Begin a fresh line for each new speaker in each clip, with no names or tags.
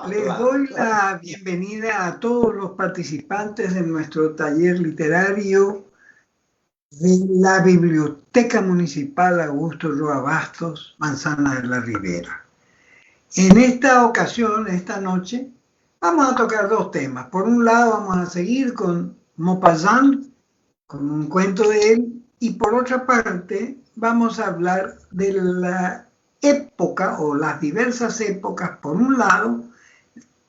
Les doy la bienvenida a todos los participantes de nuestro taller literario de la Biblioteca Municipal Augusto Roa Bastos, Manzana de la Ribera. En esta ocasión, esta noche, vamos a tocar dos temas. Por un lado, vamos a seguir con Maupassant, con un cuento de él, y por otra parte, vamos a hablar de la época o las diversas épocas, por un lado,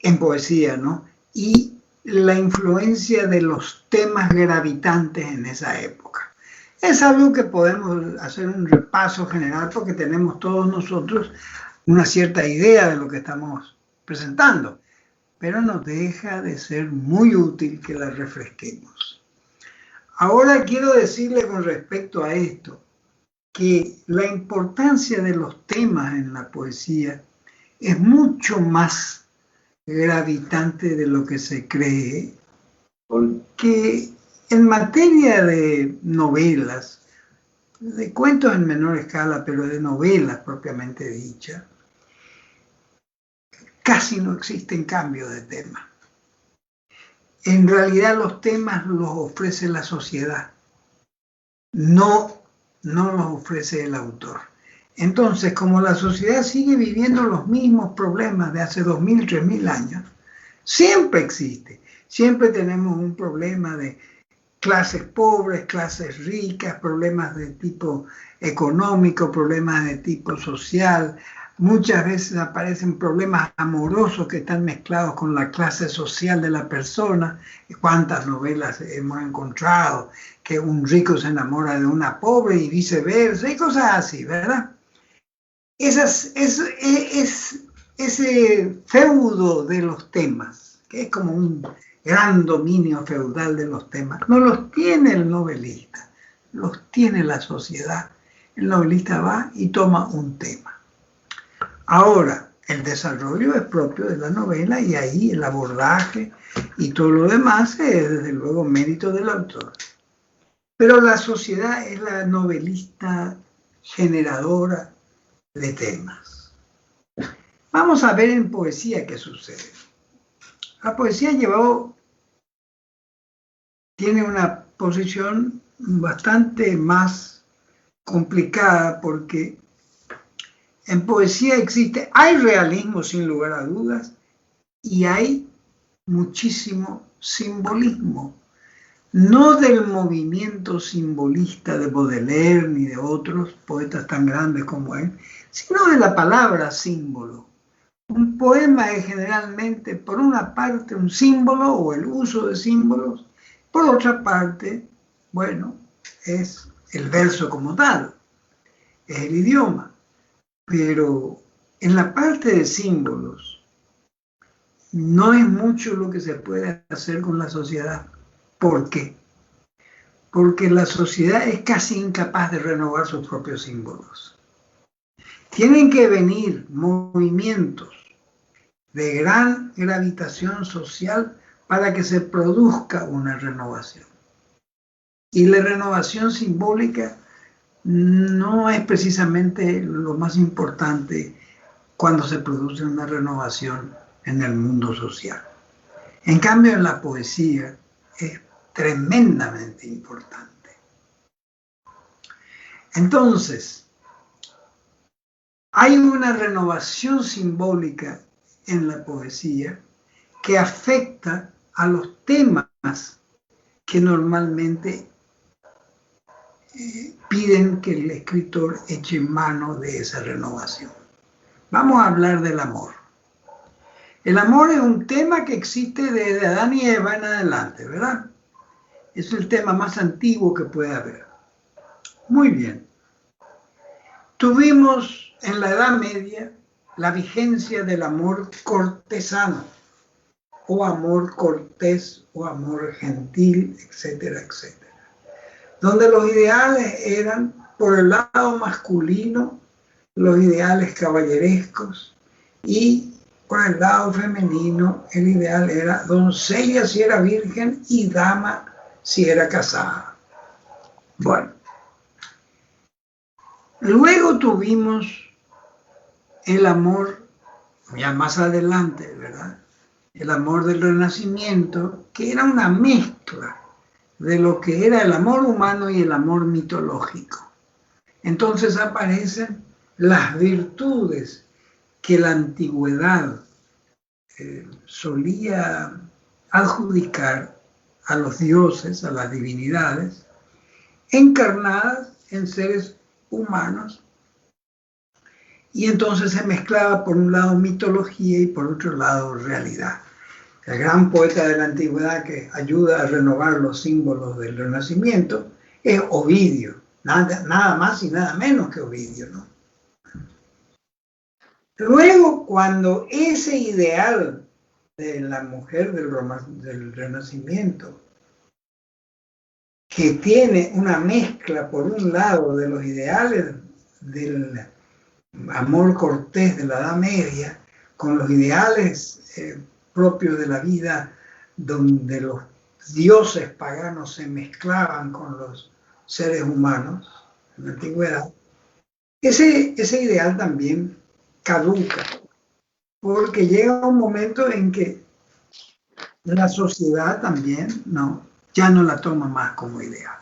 en poesía, ¿no? Y la influencia de los temas gravitantes en esa época. Es algo que podemos hacer un repaso general porque tenemos todos nosotros una cierta idea de lo que estamos presentando, pero no deja de ser muy útil que la refresquemos. Ahora quiero decirle con respecto a esto que la importancia de los temas en la poesía es mucho más gravitante de lo que se cree, porque en materia de novelas, de cuentos en menor escala, pero de novelas propiamente dichas, casi no existen cambios de tema. En realidad los temas los ofrece la sociedad, no los ofrece el autor. Entonces, como la sociedad sigue viviendo los mismos problemas de hace 2000, 3000 años, siempre existe. Siempre tenemos un problema de clases pobres, clases ricas, problemas de tipo económico, problemas de tipo social. Muchas veces aparecen problemas amorosos que están mezclados con la clase social de la persona. ¿Cuántas novelas hemos encontrado? Que un rico se enamora de una pobre y viceversa, y cosas así, ¿verdad? Ese feudo de los temas, que es como un gran dominio feudal de los temas, no los tiene el novelista, los tiene la sociedad. El novelista va y toma un tema. Ahora, el desarrollo es propio de la novela y ahí el abordaje y todo lo demás es desde luego mérito del autor. Pero la sociedad es la novelista generadora de temas. Vamos a ver en poesía qué sucede. La poesía tiene una posición bastante más complicada porque en poesía hay realismo sin lugar a dudas y hay muchísimo simbolismo. No del movimiento simbolista de Baudelaire ni de otros poetas tan grandes como él, sino de la palabra símbolo. Un poema es generalmente, por una parte, un símbolo o el uso de símbolos, por otra parte, bueno, es el verso como tal, es el idioma. Pero en la parte de símbolos, no es mucho lo que se puede hacer con la sociedad. ¿Por qué? Porque la sociedad es casi incapaz de renovar sus propios símbolos. Tienen que venir movimientos de gran gravitación social para que se produzca una renovación. Y la renovación simbólica no es precisamente lo más importante cuando se produce una renovación en el mundo social. En cambio, en la poesía es tremendamente importante. Entonces, hay una renovación simbólica en la poesía que afecta a los temas que normalmente piden que el escritor eche mano de esa renovación. Vamos a hablar del amor. El amor es un tema que existe desde Adán y Eva en adelante, ¿verdad? Es el tema más antiguo que puede haber. Muy bien. Tuvimos en la Edad Media la vigencia del amor cortesano, o amor cortés, o amor gentil, etcétera, etcétera. Donde los ideales eran, por el lado masculino, los ideales caballerescos, y por el lado femenino, el ideal era doncella si era virgen y dama si era casada. Bueno, luego tuvimos el amor ya más adelante, ¿verdad? El amor del Renacimiento, que era una mezcla de lo que era el amor humano y el amor mitológico. Entonces aparecen las virtudes que la antigüedad solía adjudicar a los dioses, a las divinidades, encarnadas en seres humanos, y entonces se mezclaba por un lado mitología y por otro lado realidad. El gran poeta de la antigüedad que ayuda a renovar los símbolos del Renacimiento es Ovidio, nada más y nada menos que Ovidio, ¿no? Luego, cuando ese ideal de la mujer del Renacimiento, que tiene una mezcla por un lado de los ideales del amor cortés de la Edad Media con los ideales propios de la vida, donde los dioses paganos se mezclaban con los seres humanos en la antigüedad, ese ideal también caduca, porque llega un momento en que la sociedad también ya no la toma más como ideal.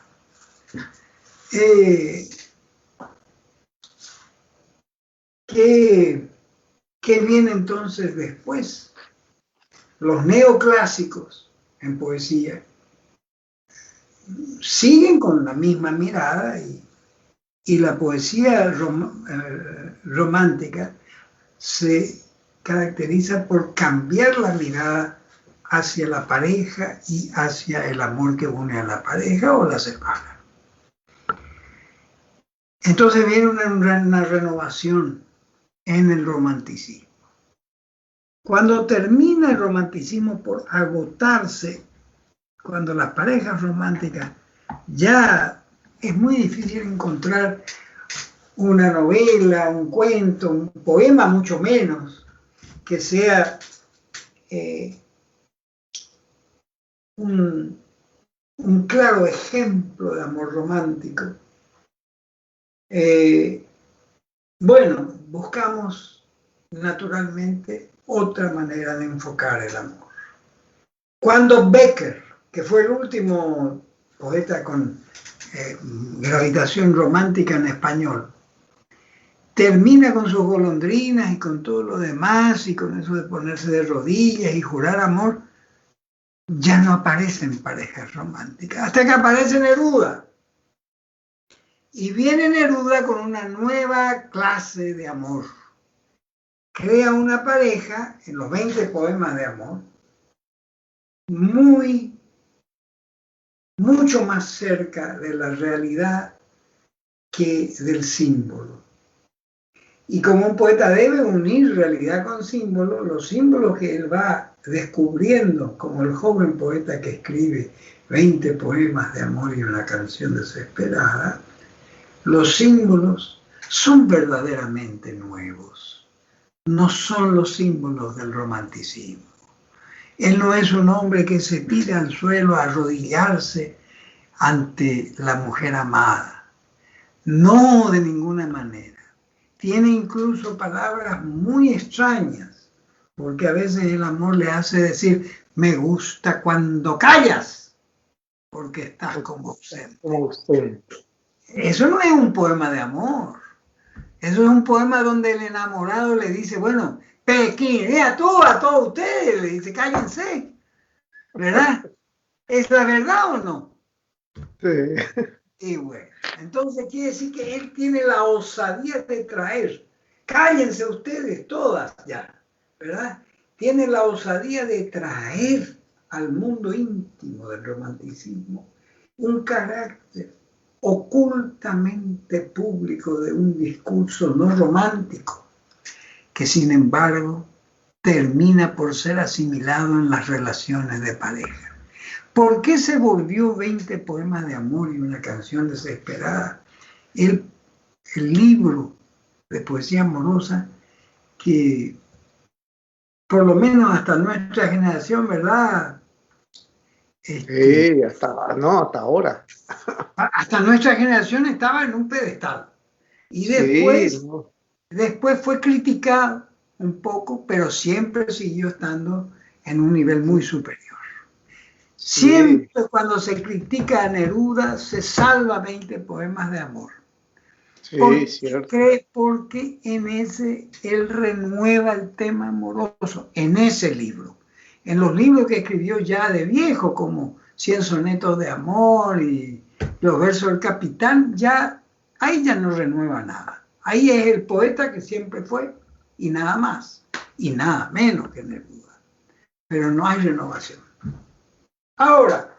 ¿Qué viene entonces después? Los neoclásicos en poesía siguen con la misma mirada y la poesía romántica se caracteriza por cambiar la mirada hacia la pareja y hacia el amor que une a la pareja o la separa. Entonces viene una renovación en el romanticismo. Cuando termina el romanticismo por agotarse, cuando las parejas románticas ya es muy difícil encontrar una novela, un cuento, un poema, mucho menos, que sea un claro ejemplo de amor romántico. Bueno, buscamos naturalmente otra manera de enfocar el amor. Cuando Becker, que fue el último poeta con gravitación romántica en español, termina con sus golondrinas y con todo lo demás, y con eso de ponerse de rodillas y jurar amor, ya no aparecen parejas románticas, hasta que aparece Neruda. Y viene Neruda con una nueva clase de amor. Crea una pareja en los 20 poemas de amor, mucho más cerca de la realidad que del símbolo. Y como un poeta debe unir realidad con símbolo, los símbolos que él va descubriendo, como el joven poeta que escribe 20 poemas de amor y una canción desesperada, los símbolos son verdaderamente nuevos. No son los símbolos del romanticismo. Él no es un hombre que se tira al suelo a arrodillarse ante la mujer amada. No, de ninguna manera. Tiene incluso palabras muy extrañas, porque a veces el amor le hace decir, me gusta cuando callas, porque estás como ausente. Eso no es un poema de amor. Eso es un poema donde el enamorado le dice, bueno, Pekín, a todos ustedes, le dice, cállense, ¿verdad? ¿Es la verdad o no?
Sí.
Y bueno, entonces quiere decir que él tiene la osadía de traer, cállense ustedes todas ya, ¿verdad? Tiene la osadía de traer al mundo íntimo del romanticismo un carácter ocultamente público de un discurso no romántico, que sin embargo termina por ser asimilado en las relaciones de pareja. ¿Por qué se volvió 20 poemas de amor y una canción desesperada? El libro de poesía amorosa que por lo menos hasta nuestra generación, ¿verdad?
Sí, hasta ahora.
Hasta nuestra generación estaba en un pedestal. Y después,
sí, no.
después fue criticado un poco, pero siempre siguió estando en un nivel muy superior. Siempre cuando se critica a Neruda se salva 20 poemas de amor.
Sí, cierto.
Porque en ese él renueva el tema amoroso, en ese libro. En los libros que escribió ya de viejo, como 100 sonetos de amor y los versos del Capitán, ahí ya no renueva nada. Ahí es el poeta que siempre fue y nada más, y nada menos que Neruda. Pero no hay renovación. Ahora,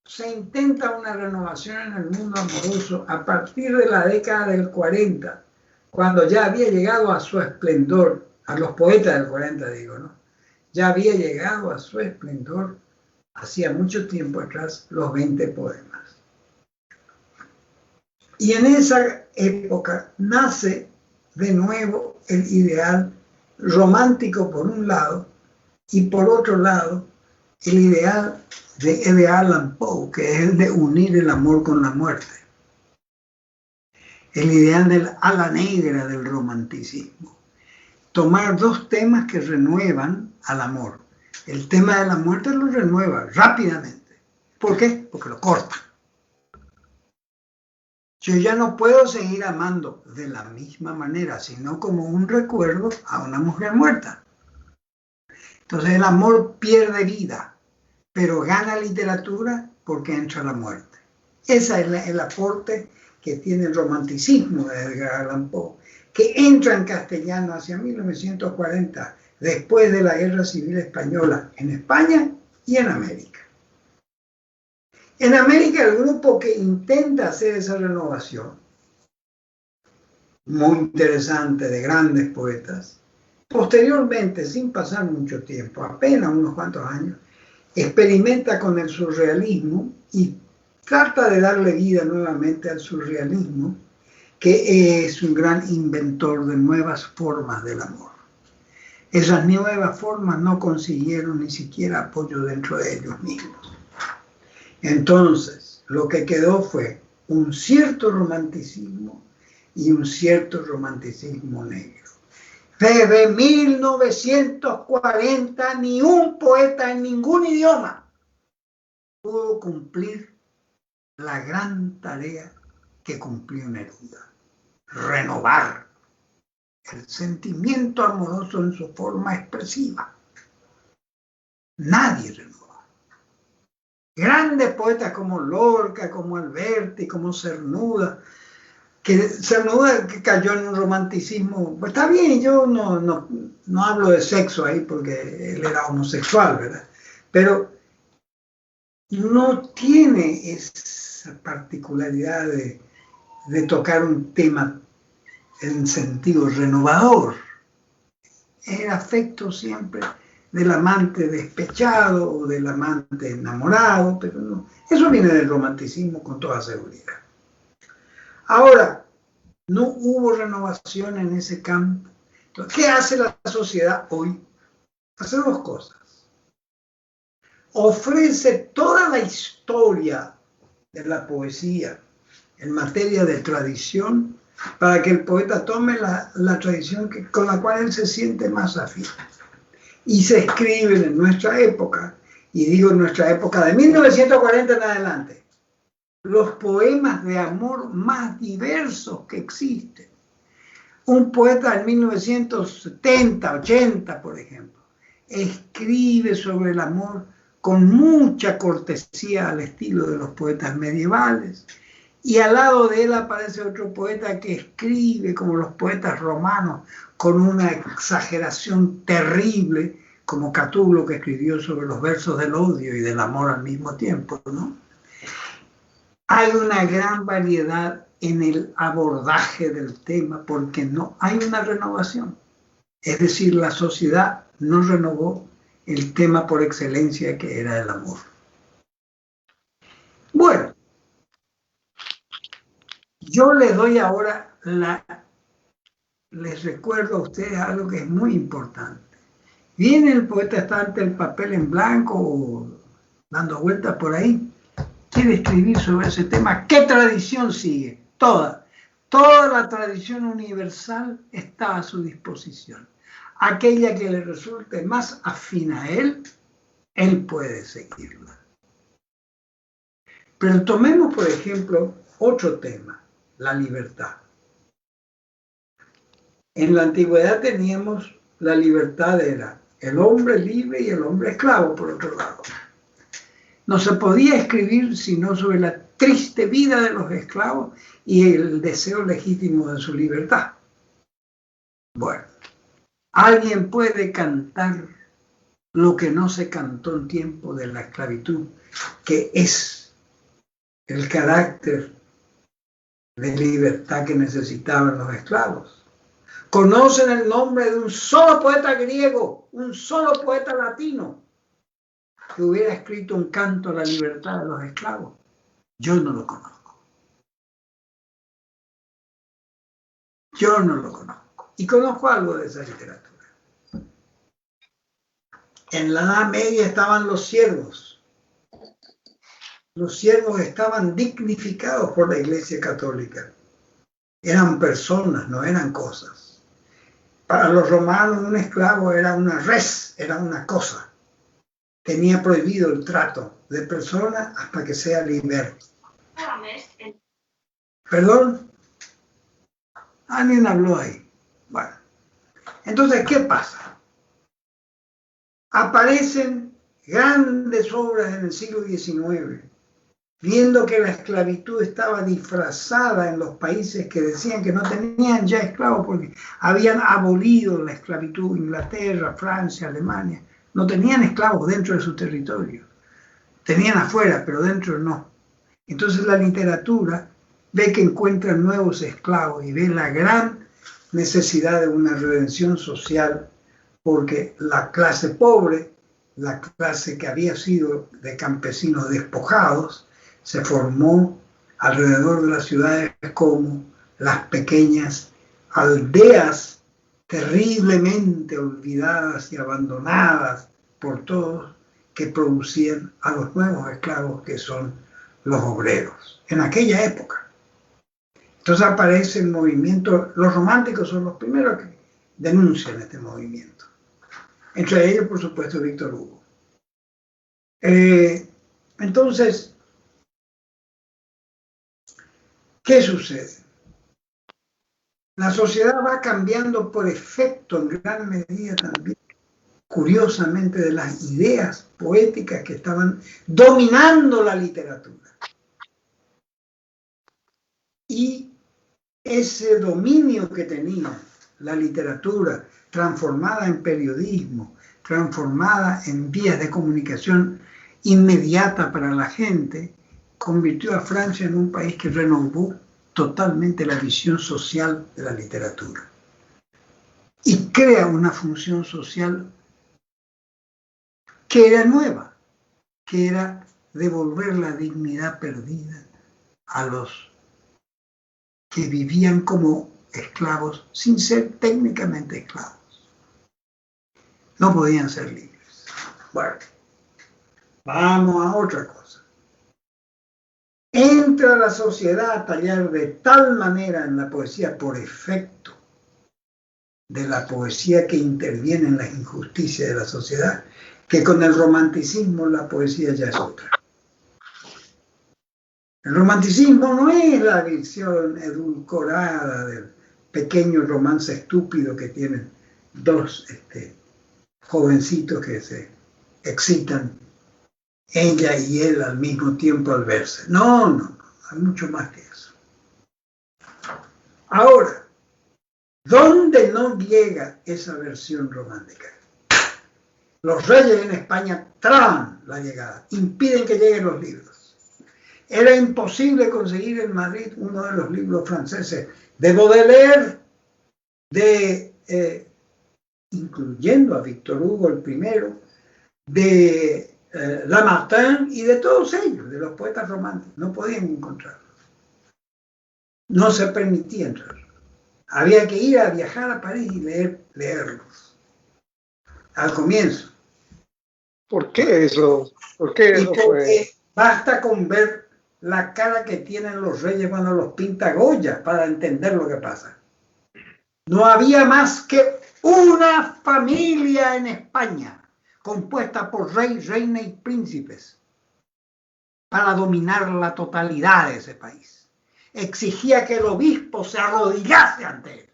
se intenta una renovación en el mundo amoroso a partir de la década del 40, cuando ya había llegado a su esplendor, a los poetas del 40 digo, ¿no? Ya había llegado a su esplendor, hacía mucho tiempo atrás, los 20 poemas. Y en esa época nace de nuevo el ideal romántico por un lado, y por otro lado, el ideal de Edgar Allan Poe, que es el de unir el amor con la muerte. El ideal del ala negra del romanticismo. Tomar dos temas que renuevan al amor. El tema de la muerte lo renueva rápidamente. ¿Por qué? Porque lo corta. Yo ya no puedo seguir amando de la misma manera, sino como un recuerdo a una mujer muerta. Entonces el amor pierde vida, pero gana literatura porque entra la muerte. Ese es el aporte que tiene el romanticismo de Edgar Allan Poe, que entra en castellano hacia 1940, después de la Guerra Civil Española, en España y en América. En América, el grupo que intenta hacer esa renovación, muy interesante, de grandes poetas, posteriormente, sin pasar mucho tiempo, apenas unos cuantos años, experimenta con el surrealismo y trata de darle vida nuevamente al surrealismo, que es un gran inventor de nuevas formas del amor. Esas nuevas formas no consiguieron ni siquiera apoyo dentro de ellos mismos. Entonces, lo que quedó fue un cierto romanticismo y un cierto romanticismo negro. Desde 1940, ni un poeta en ningún idioma pudo cumplir la gran tarea que cumplió Neruda: renovar el sentimiento amoroso en su forma expresiva. Nadie renovó. Grandes poetas como Lorca, como Alberti, como Cernuda, que cayó en un romanticismo. Pues está bien, yo no hablo de sexo ahí porque él era homosexual, ¿verdad? Pero no tiene esa particularidad de tocar un tema en sentido renovador. Es el afecto siempre del amante despechado o del amante enamorado, pero no. Eso viene del romanticismo con toda seguridad. Ahora, no hubo renovación en ese campo. Entonces, ¿qué hace la sociedad hoy? Hace dos cosas. Ofrece toda la historia de la poesía en materia de tradición para que el poeta tome la tradición con la cual él se siente más afín. Y se escriben en nuestra época, y digo en nuestra época de 1940 en adelante, los poemas de amor más diversos que existen. Un poeta en 1970, 80, por ejemplo, escribe sobre el amor con mucha cortesía al estilo de los poetas medievales, y al lado de él aparece otro poeta que escribe como los poetas romanos, con una exageración terrible, como Catulo, que escribió sobre los versos del odio y del amor al mismo tiempo, ¿no? Hay una gran variedad en el abordaje del tema porque no hay una renovación. Es decir, la sociedad no renovó el tema por excelencia que era el amor. Bueno, yo les doy ahora les recuerdo a ustedes algo que es muy importante. Viene el poeta, está ante el papel en blanco o dando vueltas por ahí, quiere escribir sobre ese tema. ¿Qué tradición sigue? Toda la tradición universal está a su disposición. aquella que le resulte más afín a él puede seguirla. Pero tomemos, por ejemplo, otro tema, la libertad. En la antigüedad teníamos la libertad, era el hombre libre y el hombre esclavo, por otro lado. No se podía escribir sino sobre la triste vida de los esclavos y el deseo legítimo de su libertad. Bueno, alguien puede cantar lo que no se cantó en tiempo de la esclavitud, que es el carácter de libertad que necesitaban los esclavos. Conocen el nombre de un solo poeta griego, un solo poeta latino, que hubiera escrito un canto a la libertad de los esclavos. Yo no lo conozco. Yo no lo conozco. Y conozco algo de esa literatura. En la Edad Media estaban los siervos. Los siervos estaban dignificados por la Iglesia Católica. Eran personas, no eran cosas. Para los romanos un esclavo era una res, era una cosa. Tenía prohibido el trato de persona hasta que sea liberado. ¿Perdón? Alguien habló ahí. Bueno, entonces, ¿qué pasa? Aparecen grandes obras en el siglo XIX, viendo que la esclavitud estaba disfrazada en los países que decían que no tenían ya esclavos porque habían abolido la esclavitud. Inglaterra, Francia, Alemania, no tenían esclavos dentro de su territorio. Tenían afuera, pero dentro no. Entonces la literatura ve que encuentran nuevos esclavos y ve la gran necesidad de una redención social, porque la clase pobre, la clase que había sido de campesinos despojados, se formó alrededor de las ciudades como las pequeñas aldeas terriblemente olvidadas y abandonadas por todos, que producían a los nuevos esclavos que son los obreros, en aquella época. Entonces aparece el movimiento, los románticos son los primeros que denuncian este movimiento. Entre ellos, por supuesto, Víctor Hugo. Entonces, ¿qué sucede? La sociedad va cambiando por efecto en gran medida también, curiosamente, de las ideas poéticas que estaban dominando la literatura. Y ese dominio que tenía la literatura, transformada en periodismo, transformada en vías de comunicación inmediata para la gente, convirtió a Francia en un país que renovó totalmente la visión social de la literatura y crea una función social que era nueva, que era devolver la dignidad perdida a los que vivían como esclavos sin ser técnicamente esclavos. No podían ser libres. Bueno, vamos a otra cosa. Entra la sociedad a tallar de tal manera en la poesía por efecto de la poesía que interviene en las injusticias de la sociedad, que con el romanticismo la poesía ya es otra. El romanticismo no es la visión edulcorada del pequeño romance estúpido que tienen dos jovencitos que se excitan, ella y él al mismo tiempo al verse. No, hay mucho más que eso. Ahora, ¿dónde no llega esa versión romántica? Los reyes en España traban la llegada, impiden que lleguen los libros. Era imposible conseguir en Madrid uno de los libros franceses de Baudelaire, incluyendo a Víctor Hugo el primero, de Lamartine y de todos ellos, de los poetas románticos. No podían encontrarlos. No se permitía entrar. Había que ir a viajar a París y leerlos. Al comienzo.
¿Por qué eso? ¿Por qué eso fue?
Basta con ver la cara que tienen los reyes cuando los pinta Goya para entender lo que pasa. No había más que una familia en España compuesta por rey, reina y príncipes para dominar la totalidad de ese país. Exigía que el obispo se arrodillase ante él.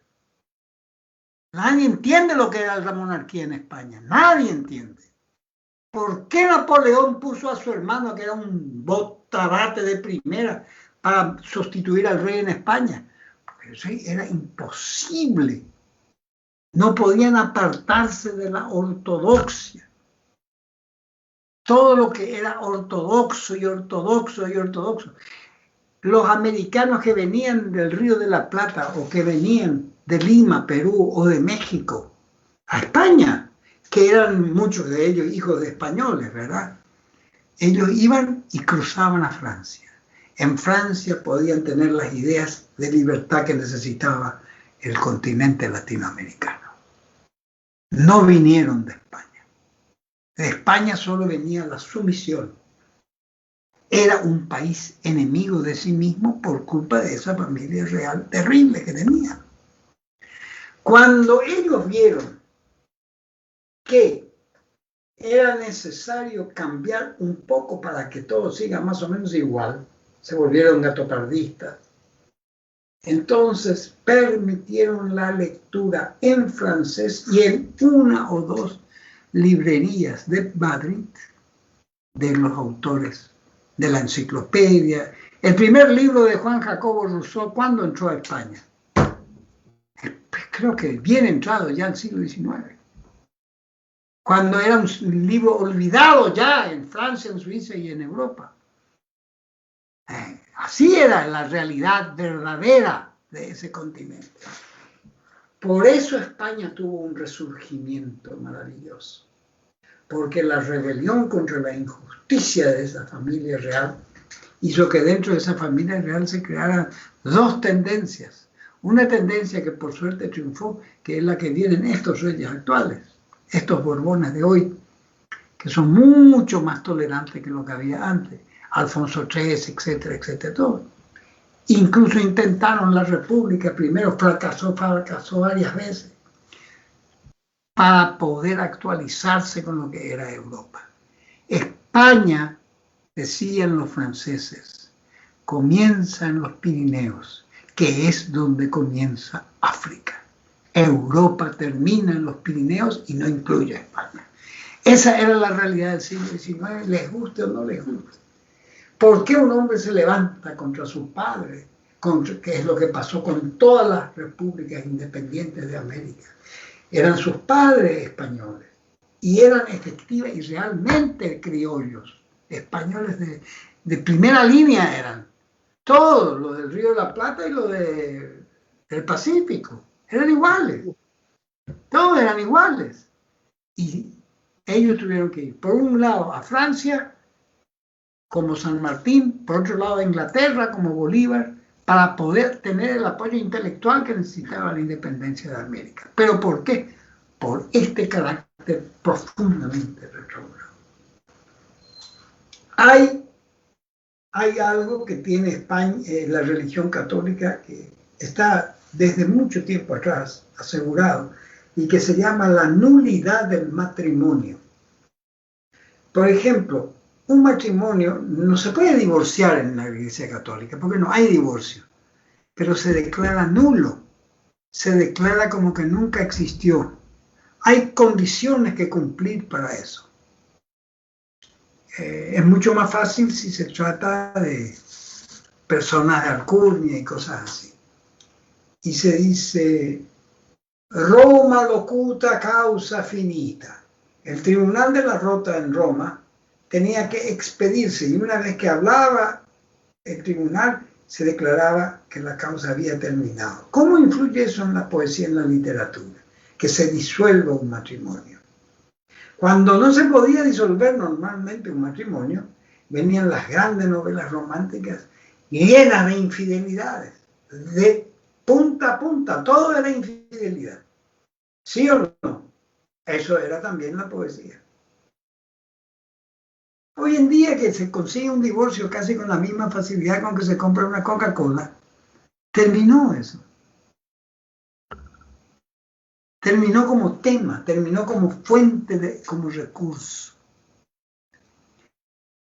Nadie entiende lo que era la monarquía en España. Nadie entiende. ¿Por qué Napoleón puso a su hermano, que era un botarate de primera, para sustituir al rey en España? Porque el rey era imposible. No podían apartarse de la ortodoxia. Todo lo que era ortodoxo y ortodoxo y ortodoxo. Los americanos que venían del Río de la Plata o que venían de Lima, Perú o de México a España, que eran muchos de ellos hijos de españoles, ¿verdad? Ellos iban y cruzaban a Francia. En Francia podían tener las ideas de libertad que necesitaba el continente latinoamericano. No vinieron de España. De España solo venía la sumisión. Era un país enemigo de sí mismo por culpa de esa familia real terrible que tenía. Cuando ellos vieron que era necesario cambiar un poco para que todo siga más o menos igual, se volvieron gatopardistas. Entonces permitieron la lectura en francés y en una o dos librerías de Madrid de los autores de la enciclopedia. El primer libro de Juan Jacobo Rousseau, ¿cuándo entró a España? Creo que bien entrado ya en el siglo XIX. Cuando era un libro olvidado ya en Francia, en Suiza y en Europa. Así era la realidad verdadera de ese continente. Por eso España tuvo un resurgimiento maravilloso. Porque la rebelión contra la injusticia de esa familia real hizo que dentro de esa familia real se crearan dos tendencias. Una tendencia que por suerte triunfó, que es la que vienen estos reyes actuales, estos Borbones de hoy, que son mucho más tolerantes que lo que había antes. Alfonso XIII, etcétera, etcétera, todo. Incluso intentaron la república, primero fracasó varias veces, para poder actualizarse con lo que era Europa. España, decían los franceses, comienza en los Pirineos, que es donde comienza África. Europa termina en los Pirineos y no incluye a España. Esa era la realidad del siglo XIX, les guste o no les guste. ¿Por qué un hombre se levanta contra sus padres? Que es lo que pasó con todas las repúblicas independientes de América. Eran sus padres españoles y eran efectivos y realmente criollos, españoles de primera línea eran. Todos, los del Río de la Plata y los del Pacífico, eran iguales. Todos eran iguales. Y ellos tuvieron que ir, por un lado, a Francia, como San Martín, por otro lado, a Inglaterra, como Bolívar, para poder tener el apoyo intelectual que necesitaba la independencia de América. ¿Pero por qué? Por este carácter profundamente retrógrado. Hay algo que tiene España, la religión católica, que está desde mucho tiempo atrás asegurado, y que se llama la nulidad del matrimonio. Por ejemplo, un matrimonio no se puede divorciar en la Iglesia Católica, porque no hay divorcio, pero se declara nulo, se declara como que nunca existió. Hay condiciones que cumplir para eso. Es mucho más fácil si se trata de personas de alcurnia y cosas así. Y se dice, Roma locuta causa finita. El tribunal de la Rota en Roma tenía que expedirse y una vez que hablaba el tribunal se declaraba que la causa había terminado. ¿Cómo influye eso en la poesía y en la literatura? Que se disuelva un matrimonio. Cuando no se podía disolver normalmente un matrimonio, venían las grandes novelas románticas llenas de infidelidades, de punta a punta, todo era infidelidad. ¿Sí o no? Eso era también la poesía. Hoy en día que se consigue un divorcio casi con la misma facilidad con que se compra una Coca-Cola, terminó eso. terminó como tema, terminó como fuente, como recurso.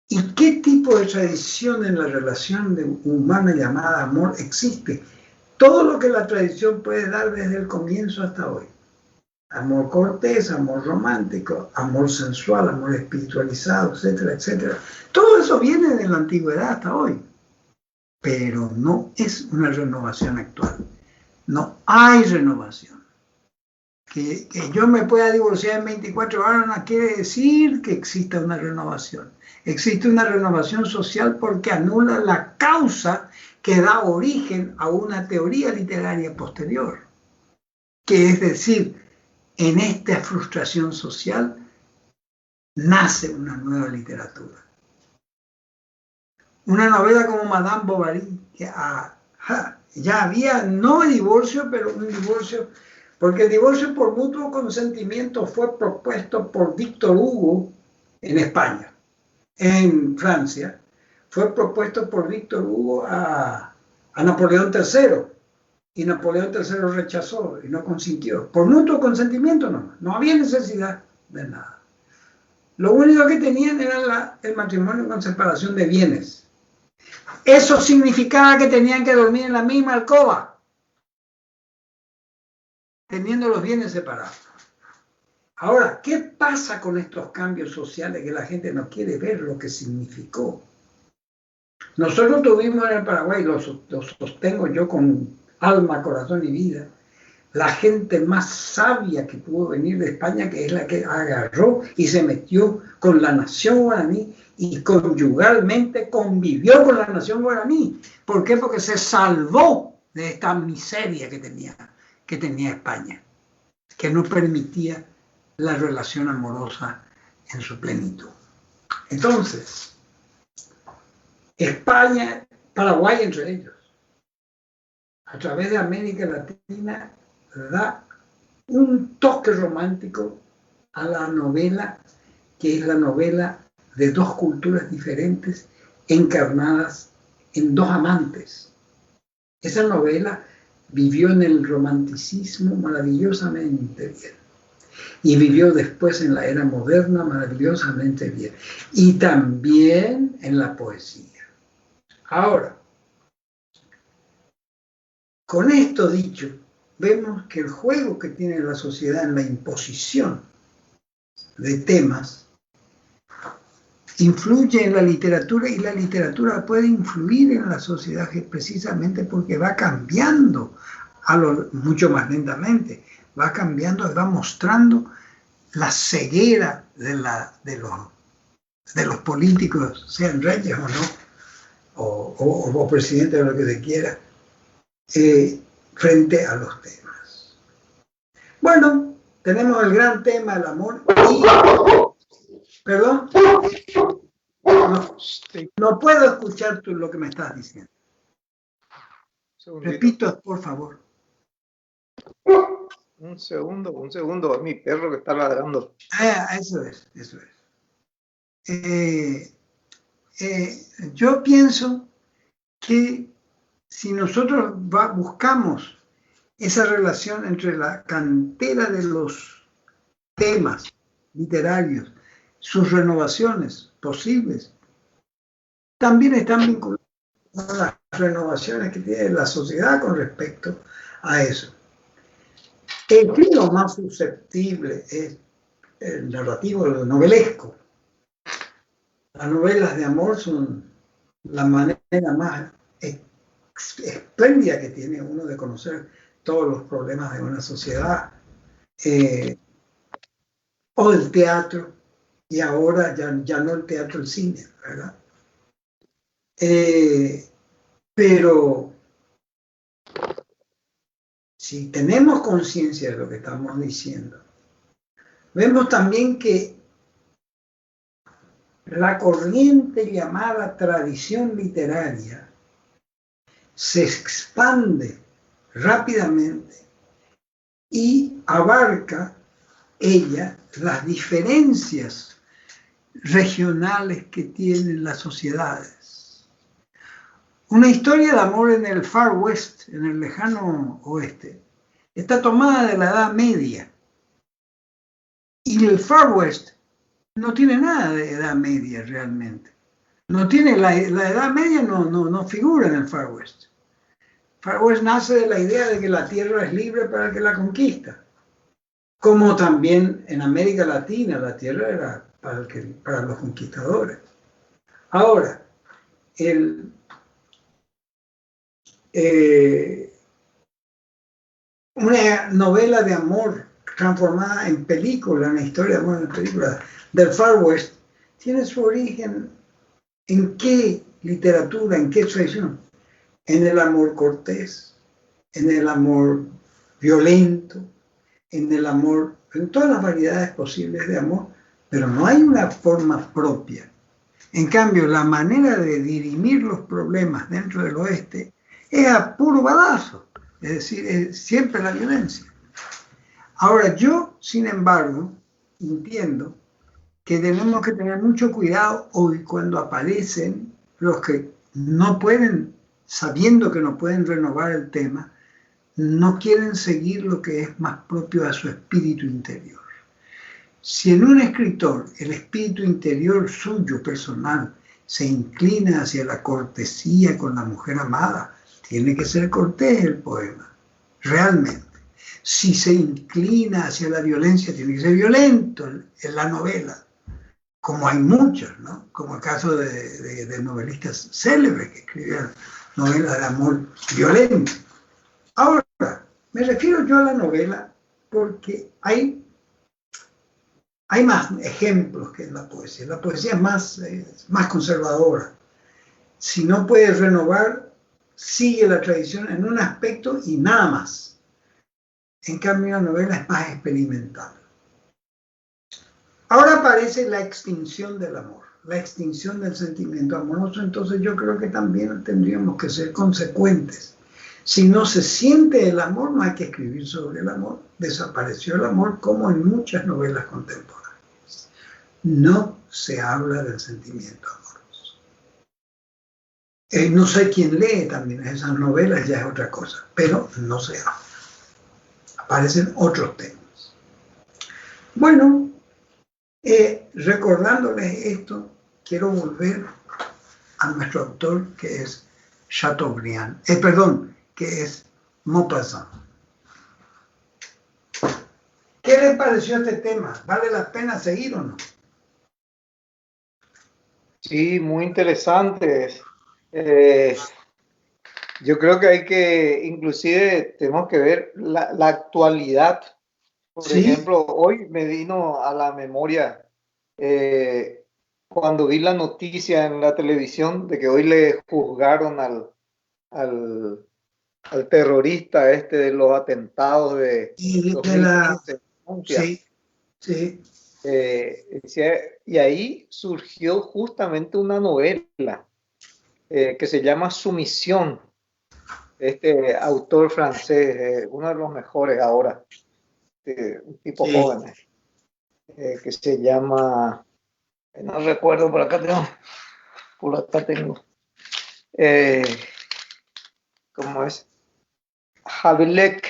¿Y qué tipo de tradición en la relación humana llamada amor existe? Todo lo que la tradición puede dar desde el comienzo hasta hoy. Amor cortés, amor romántico, amor sensual, amor espiritualizado, etcétera, etcétera. Todo eso viene de la antigüedad hasta hoy, pero no es una renovación actual. No hay renovación. Que yo me pueda divorciar en 24 horas no quiere decir que exista una renovación. Existe una renovación social porque anula la causa que da origen a una teoría literaria posterior. Que es decir, en esta frustración social nace una nueva literatura. Una novela como Madame Bovary, que ya había no divorcio, pero un divorcio, porque el divorcio por mutuo consentimiento fue propuesto por Víctor Hugo en España. En Francia fue propuesto por Víctor Hugo a Napoleón III, y Napoleón III rechazó y no consintió. Por mutuo consentimiento no había necesidad de nada. Lo único que tenían era el matrimonio con separación de bienes. Eso significaba que tenían que dormir en la misma alcoba, teniendo los bienes separados. Ahora, ¿qué pasa con estos cambios sociales que la gente no quiere ver lo que significó? Nosotros tuvimos en el Paraguay, lo sostengo yo con alma, corazón y vida, la gente más sabia que pudo venir de España, que es la que agarró y se metió con la nación guaraní y conyugalmente convivió con la nación guaraní. ¿Por qué? Porque se salvó de esta miseria que tenía España, que no permitía la relación amorosa en su plenitud. Entonces, España, Paraguay entre ellos, a través de América Latina, da un toque romántico a la novela, que es la novela de dos culturas diferentes encarnadas en dos amantes. Esa novela vivió en el romanticismo maravillosamente bien y vivió después en la era moderna maravillosamente bien y también en la poesía. Ahora, con esto dicho, vemos que el juego que tiene la sociedad en la imposición de temas influye en la literatura y la literatura puede influir en la sociedad precisamente porque va cambiando mucho más lentamente, va cambiando y va mostrando la ceguera de los políticos, sean reyes o no, o presidentes o lo que se quiera, frente a los temas. Bueno, tenemos el gran tema del amor y... ¿Perdón? No puedo escuchar lo que me estás diciendo. Repito, por favor.
Un segundo, es mi perro que está ladrando.
Eso es. Yo pienso que si nosotros buscamos esa relación entre la cantera de los temas literarios, sus renovaciones posibles, también están vinculadas a las renovaciones que tiene la sociedad con respecto a eso. El género más susceptible es el narrativo, el novelesco. Las novelas de amor son la manera más espléndida que tiene uno de conocer todos los problemas de una sociedad, o el teatro, y ahora ya no el teatro, el cine, ¿verdad? Pero si tenemos conciencia de lo que estamos diciendo, vemos también que la corriente llamada tradición literaria se expande rápidamente y abarca ella las diferencias regionales que tienen las sociedades. Una historia de amor en el Far West, en el lejano oeste, está tomada de la Edad Media. Y el Far West no tiene nada de Edad Media realmente. No tiene la Edad Media, no figura en el Far West. Far West nace de la idea de que la tierra es libre para el que la conquista. Como también en América Latina la tierra era para los conquistadores. Ahora, una novela de amor transformada en película, una historia de amor en película del Far West, tiene su origen en qué literatura, en qué tradición, en el amor cortés, en el amor violento, en el amor, en todas las variedades posibles de amor, pero no hay una forma propia. En cambio, la manera de dirimir los problemas dentro del oeste es a puro balazo, es decir, es siempre la violencia. Ahora, yo, sin embargo, entiendo que tenemos que tener mucho cuidado hoy cuando aparecen los que no pueden, sabiendo que no pueden renovar el tema, no quieren seguir lo que es más propio a su espíritu interior. Si en un escritor el espíritu interior suyo, personal, se inclina hacia la cortesía con la mujer amada, tiene que ser cortés el poema, realmente. Si se inclina hacia la violencia, tiene que ser violento en la novela, como hay muchos, ¿no? Como el caso de novelistas célebres que escribieron novelas de amor violento. Ahora, me refiero yo a la novela porque hay más ejemplos que en la poesía. La poesía es más conservadora. Si no puedes renovar, sigue la tradición en un aspecto y nada más. En cambio, la novela es más experimental. Ahora aparece la extinción del amor, la extinción del sentimiento amoroso. Entonces yo creo que también tendríamos que ser consecuentes. Si no se siente el amor, no hay que escribir sobre el amor. Desapareció el amor como en muchas novelas contemporáneas. No se habla del sentimiento amoroso. No sé quién lee también esas novelas, ya es otra cosa, pero no se habla. Aparecen otros temas. Bueno, recordándoles esto, quiero volver a nuestro autor que es Chateaubriand, que es Maupassant. ¿Qué les pareció este tema? ¿Vale la pena seguir o no?
Sí, muy interesantes. Yo creo que hay que, inclusive, tenemos que ver la actualidad. Por
¿Sí?
ejemplo, hoy me vino a la memoria cuando vi la noticia en la televisión de que hoy le juzgaron al terrorista de los atentados de
Y
2015.
sí, sí.
Y ahí surgió justamente una novela que se llama Sumisión. Este autor francés, uno de los mejores ahora, un tipo
Sí.
joven, que se llama, no recuerdo, por acá tengo, ¿cómo es? Havelbeck,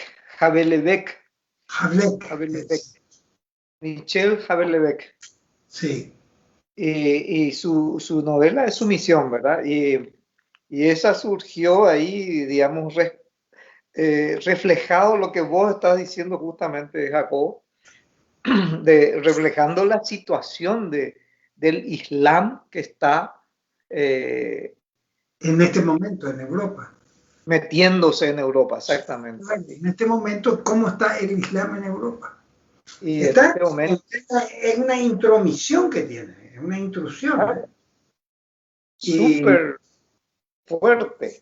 Michel Havelbeck.
Sí.
Y su novela es Sumisión, ¿verdad? Y esa surgió ahí, digamos, reflejado lo que vos estás diciendo justamente, Jacob, reflejando la situación del Islam que está
En este momento en Europa.
metiéndose en Europa, exactamente.
En este momento, ¿cómo está el Islam en Europa?
Y
Está
en este momento,
en una intromisión que tiene, en una intrusión.
súper fuerte,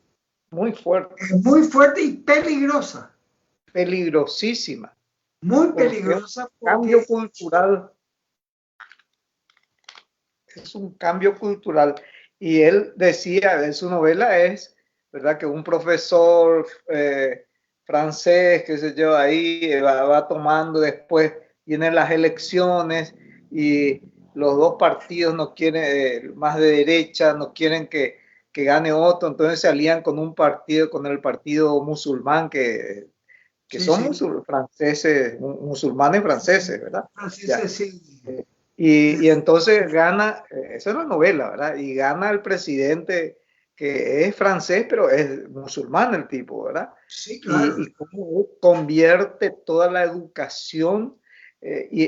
muy fuerte.
Muy fuerte y peligrosa.
Peligrosísima.
Muy peligrosa porque
cambio cultural. Es un cambio cultural. Y él decía en su novela ¿verdad? Que un profesor francés, qué sé yo, ahí va tomando después, vienen las elecciones y los dos partidos no quieren, más de derecha, no quieren que gane otro, entonces se alían con un partido, con el partido musulmán que que
Sí,
son
sí.
franceses, musulmanes franceses, ¿verdad? Ya.
Franceses, sí.
Y entonces gana, esa es la novela, ¿verdad? Y gana el presidente que es francés, pero es musulmán el tipo, ¿verdad?
Sí, claro.
Y cómo él convierte toda la educación y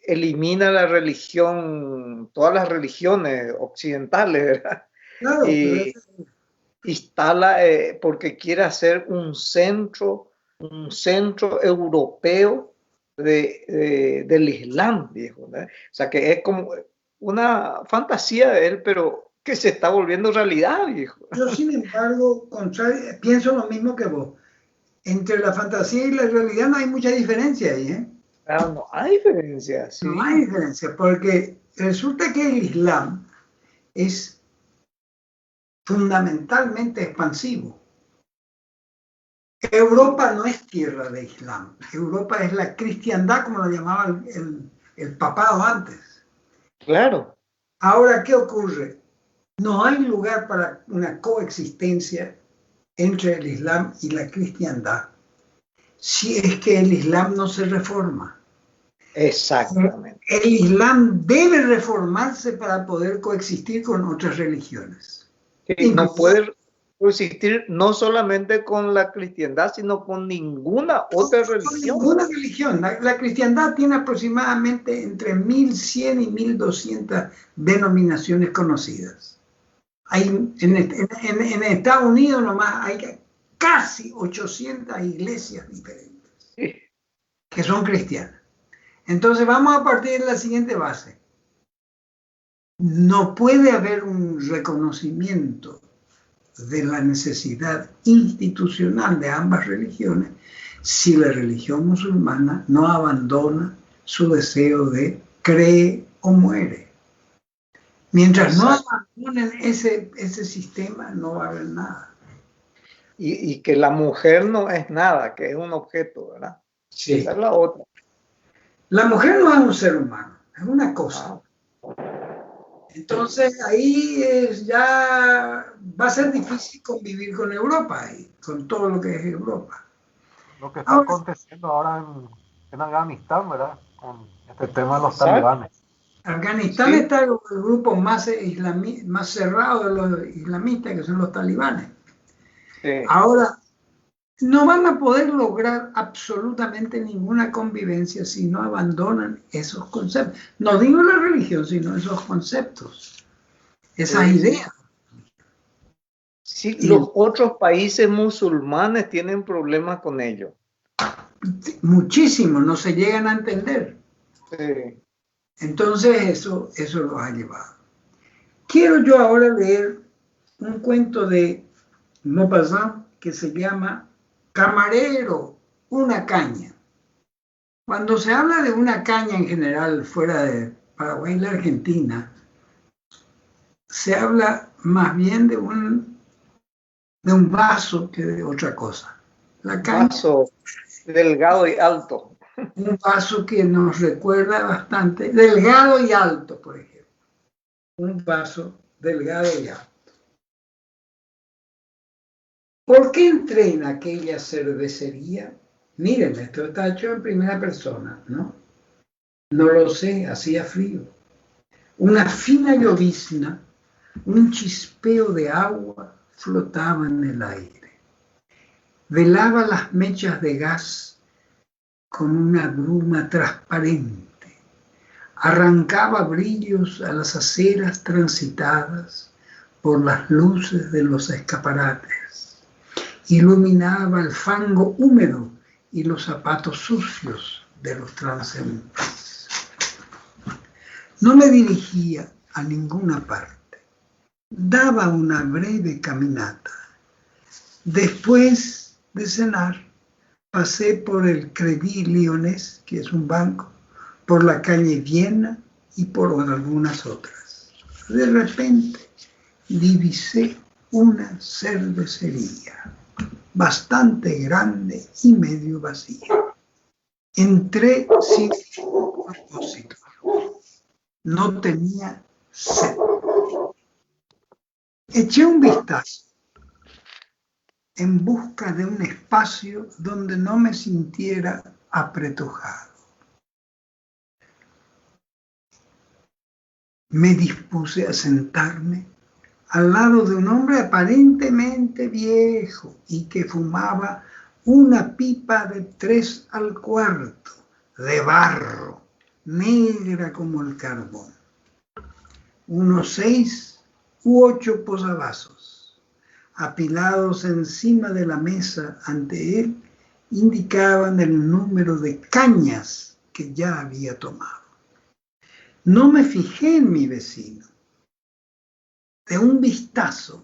elimina la religión, todas las religiones occidentales, ¿verdad?
Claro, pero
Y instala, porque quiere hacer un centro europeo del Islam, viejo, ¿no? O sea, que es como una fantasía de él, pero que se está volviendo realidad, viejo.
yo, sin embargo, pienso lo mismo que vos. Entre la fantasía y la realidad no hay mucha diferencia ahí, ¿eh?
Claro, no hay diferencia,
No hay
sí.
diferencia, porque resulta que el Islam es fundamentalmente expansivo. Europa no es tierra de Islam. Europa es la cristiandad, como lo llamaba el papado antes.
Claro.
Ahora, ¿qué ocurre? No hay lugar para una coexistencia entre el Islam y la cristiandad si es que el Islam no se reforma.
Exactamente.
El Islam debe reformarse para poder coexistir con otras religiones.
Sí, no
Incluso
puede coexistir no solamente con la cristiandad, sino con ninguna otra
con
religión.
ninguna religión. La cristiandad tiene aproximadamente entre 1100 y 1200 denominaciones conocidas. Hay, en Estados Unidos nomás hay casi 800 iglesias diferentes
Sí.
que son cristianas. Entonces vamos a partir de la siguiente base. No puede haber un reconocimiento de la necesidad institucional de ambas religiones si la religión musulmana no abandona su deseo de cree o muere. Mientras no
Exacto.
abandonen ese sistema, no va a haber nada.
Y que la mujer no es nada, que es un objeto, ¿verdad? Esa
Sí.
es la otra.
La mujer no es un ser humano, es una cosa.
Ah,
Entonces ahí ya va a ser difícil convivir con Europa y con todo lo que es Europa.
Lo que está
Ahora,
aconteciendo ahora en Afganistán, ¿verdad? Con este tema de los
exacto.
talibanes.
Afganistán
Sí,
está el grupo más cerrado de los islamistas, que son los talibanes.
sí.
Ahora, no van a poder lograr absolutamente ninguna convivencia si no abandonan esos conceptos. No digo la religión, sino esos conceptos, esas
Sí, sí.
ideas.
Sí,
Y
los otros países musulmanes tienen problemas con ello.
muchísimo no se llegan a entender.
Sí.
Entonces eso los ha llevado. Quiero yo ahora leer un cuento de Maupassant que se llama Camarero, una caña. Cuando se habla de una caña en general fuera de Paraguay y la Argentina, se habla más bien de un vaso que de otra cosa. La caña,
Vaso delgado y alto.
un vaso que nos recuerda bastante, delgado y alto, por ejemplo. Un vaso delgado y alto. ¿Por qué entré en aquella cervecería? Miren, esto está hecho en primera persona, ¿no? No lo sé, hacía frío. Una fina llovizna, un chispeo de agua flotaba en el aire. Velaba las mechas de gas con una bruma transparente. Arrancaba brillos a las aceras transitadas por las luces de los escaparates. Iluminaba el fango húmedo y los zapatos sucios de los transeúntes. No me dirigía a ninguna parte. Daba una breve caminata. Después de cenar, pasé por el Crédit Lyonnais, que es un banco, por la calle Viena y por algunas otras. De repente, divisé una cervecería bastante grande y medio vacía. Entré sin propósito. No tenía sed. Eché un vistazo. en busca de un espacio donde no me sintiera apretujado. Me dispuse a sentarme al lado de un hombre aparentemente viejo y que fumaba una pipa de 3 al cuarto, de barro, negra como el carbón. Unos 6 u 8 posavasos, apilados encima de la mesa ante él, indicaban el número de cañas que ya había tomado. No me fijé en mi vecino. De un vistazo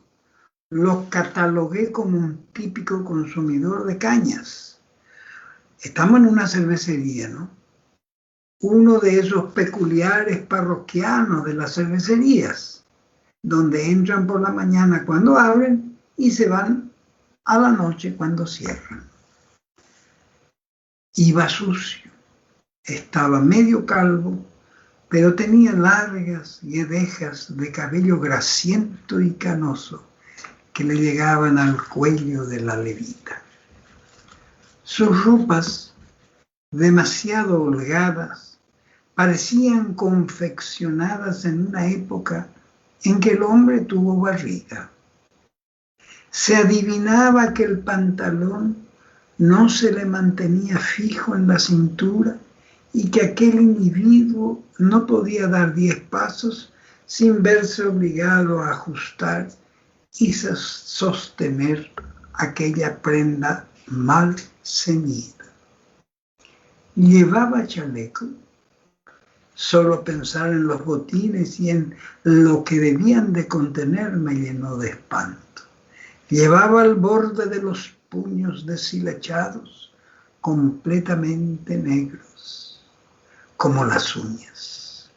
lo catalogué como un típico consumidor de cañas. Estamos en una cervecería, ¿no? Uno de esos peculiares parroquianos de las cervecerías, donde entran por la mañana cuando abren y se van a la noche cuando cierran. Iba sucio, estaba medio calvo, pero tenía largas guedejas de cabello grasiento y canoso que le llegaban al cuello de la levita. Sus ropas, demasiado holgadas, parecían confeccionadas en una época en que el hombre tuvo barriga. Se adivinaba que el pantalón no se le mantenía fijo en la cintura y que aquel individuo no podía dar 10 pasos sin verse obligado a ajustar y sostener aquella prenda mal ceñida. Llevaba chaleco. Solo pensar en los botines y en lo que debían de contener me llenó de espanto. Llevaba al borde de los puños deshilachados, completamente negros, como las uñas.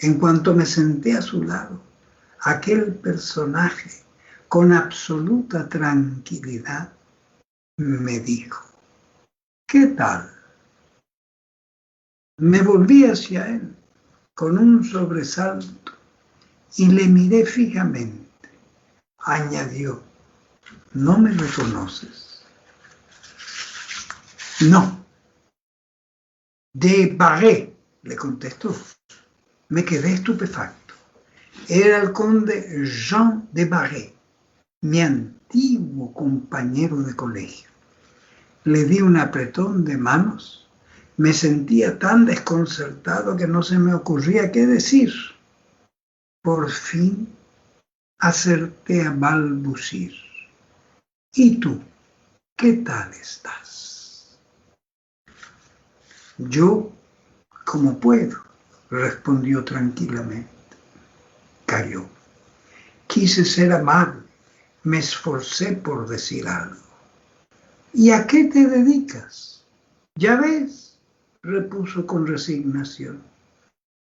En cuanto me senté a su lado, aquel personaje, con absoluta tranquilidad, me dijo: ¿qué tal? Me volví hacia él con un sobresalto y le miré fijamente. Añadió: ¿no me reconoces? No. De Barré, le contestó. Me quedé estupefacto. Era el conde Jean de Barré, mi antiguo compañero de colegio. Le di un apretón de manos. Me sentía tan desconcertado que no se me ocurría qué decir. Por fin acerté a balbucir: ¿y tú, qué tal estás? Yo, como puedo, respondió tranquilamente. Calló. Quise ser amable, me esforcé por decir algo. ¿Y a qué te dedicas? Ya ves, repuso con resignación.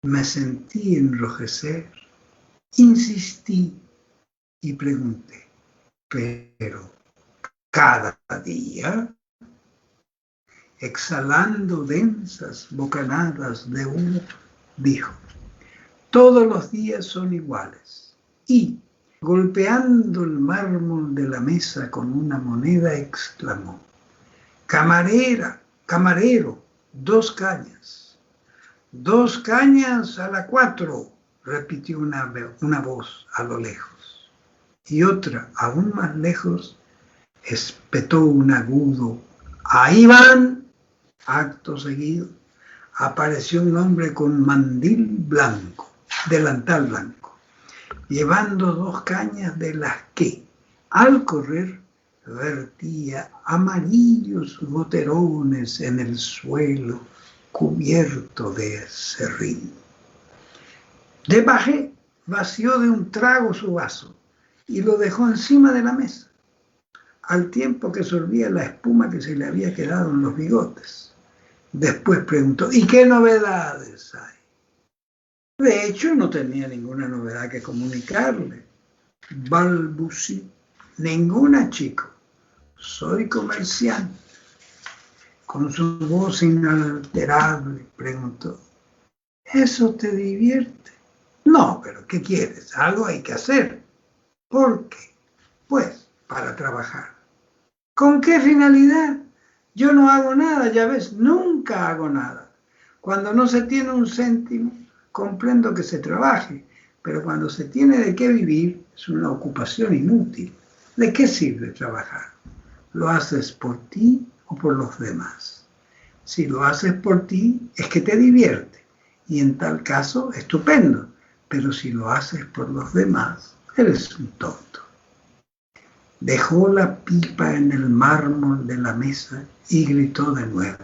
Me sentí enrojecer, insistí y pregunté: ¿pero cada día? Exhalando densas bocanadas de humo, dijo: todos los días son iguales. Y, golpeando el mármol de la mesa con una moneda, exclamó: camarera, camarero, 2 cañas. 2 cañas a la 4, repitió una voz a lo lejos. Y otra, aún más lejos, espetó un agudo: ¡ahí van! Acto seguido, apareció un hombre con mandil blanco, delantal blanco, llevando 2 cañas de las que, al correr, vertía amarillos goterones en el suelo cubierto de serrín. De Barré vació de un trago su vaso y lo dejó encima de la mesa, al tiempo que sorbía la espuma que se le había quedado en los bigotes. Después preguntó: ¿y qué novedades hay? De hecho, no tenía ninguna novedad que comunicarle. Balbucí: ninguna, chico. Soy comerciante. Con su voz inalterable preguntó: ¿eso te divierte? No, pero ¿qué quieres? Algo hay que hacer. ¿Por qué? Pues para trabajar. ¿Con qué finalidad? Yo no hago nada, ya ves, nunca hago nada. Cuando no se tiene un céntimo, comprendo que se trabaje, pero cuando se tiene de qué vivir, es una ocupación inútil. ¿De qué sirve trabajar? ¿Lo haces por ti o por los demás? Si lo haces por ti, es que te divierte, y en tal caso, estupendo, pero si lo haces por los demás, eres un tonto. Dejó la pipa en el mármol de la mesa y gritó de nuevo: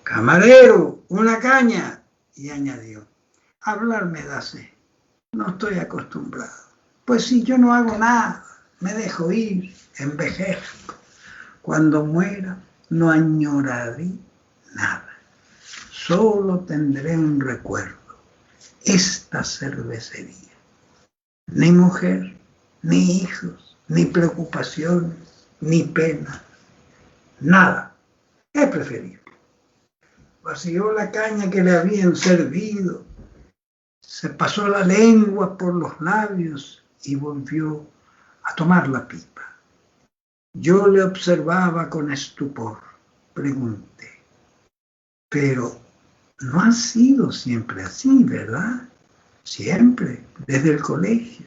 «Camarero, una caña», y añadió: «Hablar me da sed, no estoy acostumbrado. Pues si yo no hago nada, me dejo ir, envejezco. Cuando muera, no añoraré nada. Solo tendré un recuerdo, esta cervecería. Ni mujer, ni hijos, ni preocupaciones, ni pena, nada. He preferido». Vació la caña que le habían servido, se pasó la lengua por los labios y volvió a tomar la pipa. Yo le observaba con estupor. Pregunté: «Pero no ha sido siempre así, ¿verdad? Siempre, desde el colegio.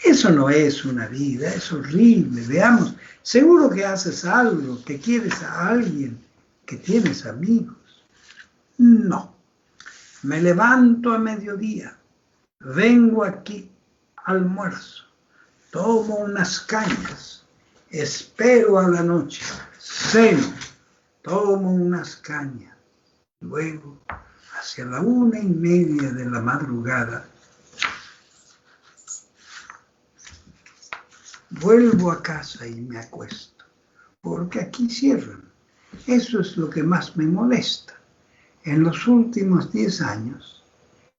Eso no es una vida, es horrible. Veamos, seguro que haces algo, que quieres a alguien, que tienes amigos». «No, me levanto a mediodía, vengo aquí, almuerzo, tomo unas cañas, espero a la noche, ceno, tomo unas cañas. Luego, hacia la 1:30 de la madrugada, vuelvo a casa y me acuesto, porque aquí cierran. Eso es lo que más me molesta. En los últimos 10 años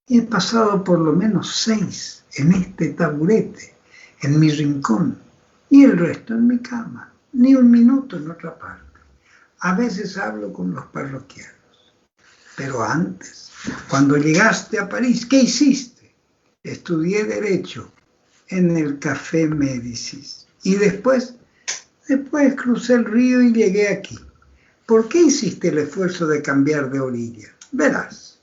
he pasado por lo menos 6 en este taburete, en mi rincón, y el resto en mi cama, ni un minuto en otra parte. A veces hablo con los parroquianos. Pero antes, cuando llegaste a París, ¿qué hiciste? Estudié Derecho en el Café Médicis. Y después crucé el río y llegué aquí. ¿Por qué hiciste el esfuerzo de cambiar de orilla? Verás,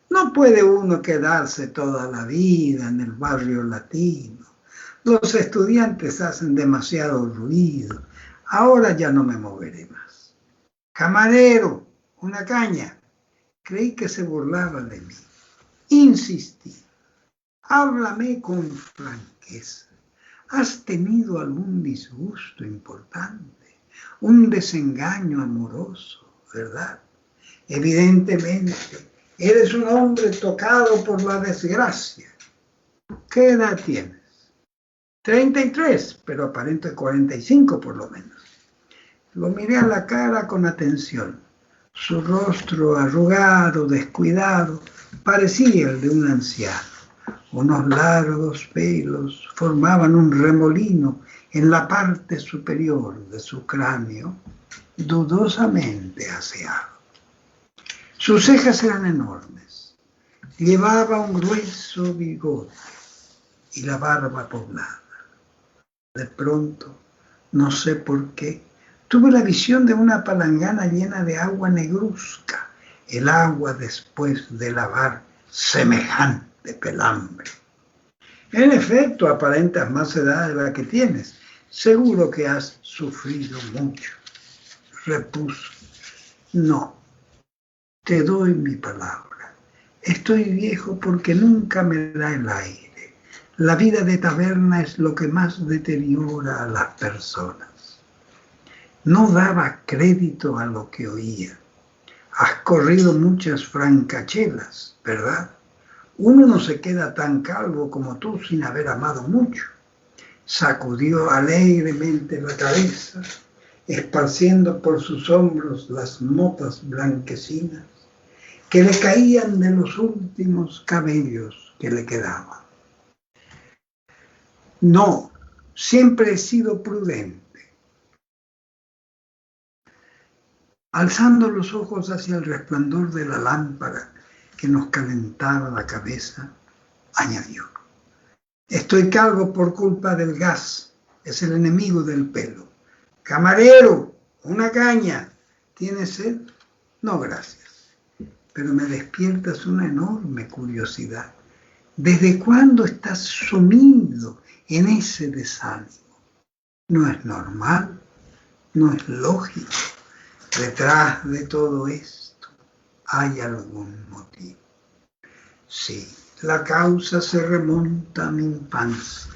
no puede uno quedarse toda la vida en el barrio latino. Los estudiantes hacen demasiado ruido. Ahora ya no me moveré más. Camarero, una caña. Creí que se burlaba de mí. Insistí. Háblame con franqueza. ¿Has tenido algún disgusto importante? Un desengaño amoroso, ¿verdad? Evidentemente, eres un hombre tocado por la desgracia. ¿Qué edad tienes? 33, pero aparenta 45 por lo menos. Lo miré a la cara con atención. Su rostro arrugado, descuidado, parecía el de un anciano. Unos largos pelos formaban un remolino en la parte superior de su cráneo, dudosamente aseado. Sus cejas eran enormes. Llevaba un grueso bigote y la barba poblada. De pronto, no sé por qué, tuve la visión de una palangana llena de agua negruzca, el agua después de lavar semejante pelambre. En efecto, aparentas más edad de la que tienes. Seguro que has sufrido mucho. Repuso. No, te doy mi palabra. Estoy viejo porque nunca me da el aire. La vida de taberna es lo que más deteriora a las personas. No daba crédito a lo que oía. Has corrido muchas francachelas, ¿verdad? Uno no se queda tan calvo como tú sin haber amado mucho. Sacudió alegremente la cabeza, esparciendo por sus hombros las motas blanquecinas que le caían de los últimos cabellos que le quedaban. No, siempre he sido prudente. Alzando los ojos hacia el resplandor de la lámpara que nos calentaba la cabeza, añadió: estoy calvo por culpa del gas, es el enemigo del pelo. Camarero, una caña. ¿Tienes sed? No, gracias. Pero me despiertas una enorme curiosidad. ¿Desde cuándo estás sumido en ese desánimo? No es normal, no es lógico. Detrás de todo esto hay algún motivo. Sí, la causa se remonta a mi infancia.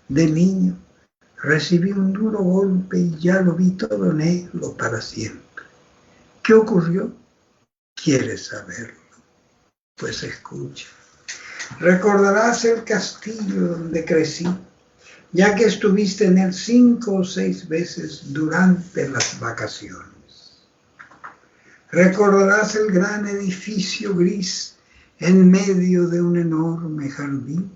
De niño recibí un duro golpe y ya lo vi todo negro para siempre. ¿Qué ocurrió? ¿Quieres saberlo? Pues escucha. Recordarás el castillo donde crecí, ya que estuviste en él 5 o 6 veces durante las vacaciones. Recordarás el gran edificio gris en medio de un enorme jardín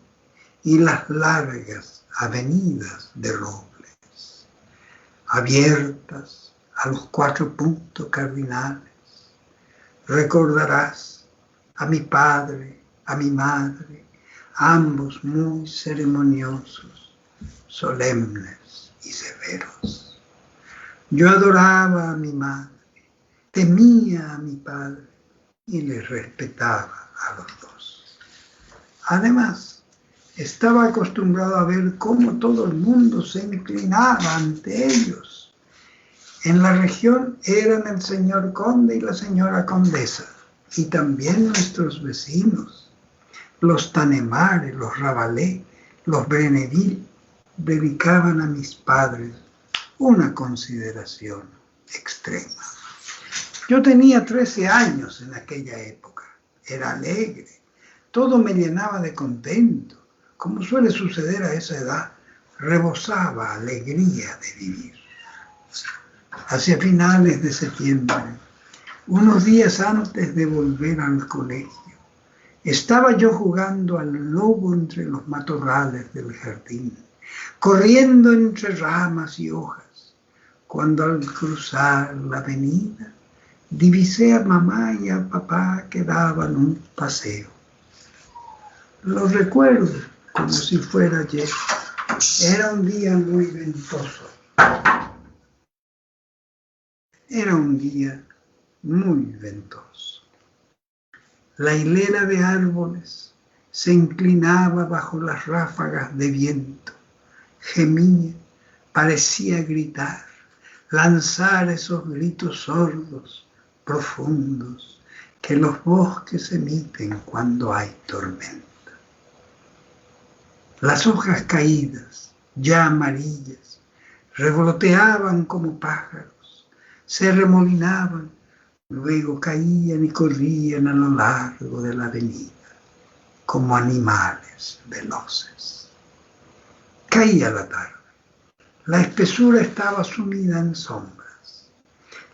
y las largas avenidas de robles, abiertas a los 4 puntos cardinales. Recordarás a mi padre, a mi madre, ambos muy ceremoniosos, solemnes y severos. Yo adoraba a mi madre, temía a mi padre y les respetaba a los dos. Además, estaba acostumbrado a ver cómo todo el mundo se inclinaba ante ellos. En la región eran el señor conde y la señora condesa, y también nuestros vecinos, los Tanemares, los Rabelais, los Breneville, dedicaban a mis padres una consideración extrema. Yo tenía 13 años en aquella época, era alegre, todo me llenaba de contento, como suele suceder a esa edad, rebosaba alegría de vivir. Hacia finales de septiembre, unos días antes de volver al colegio, estaba yo jugando al lobo entre los matorrales del jardín, corriendo entre ramas y hojas, cuando al cruzar la avenida, divisé a mamá y a papá que daban un paseo. Lo recuerdo como si fuera ayer. Era un día muy ventoso. Era un día muy ventoso. La hilera de árboles se inclinaba bajo las ráfagas de viento, gemía, parecía gritar, lanzar esos gritos sordos, profundos, que los bosques emiten cuando hay tormenta. Las hojas caídas, ya amarillas, revoloteaban como pájaros, se remolinaban, luego caían y corrían a lo largo de la avenida, como animales veloces. Caía la tarde. La espesura estaba sumida en sombras.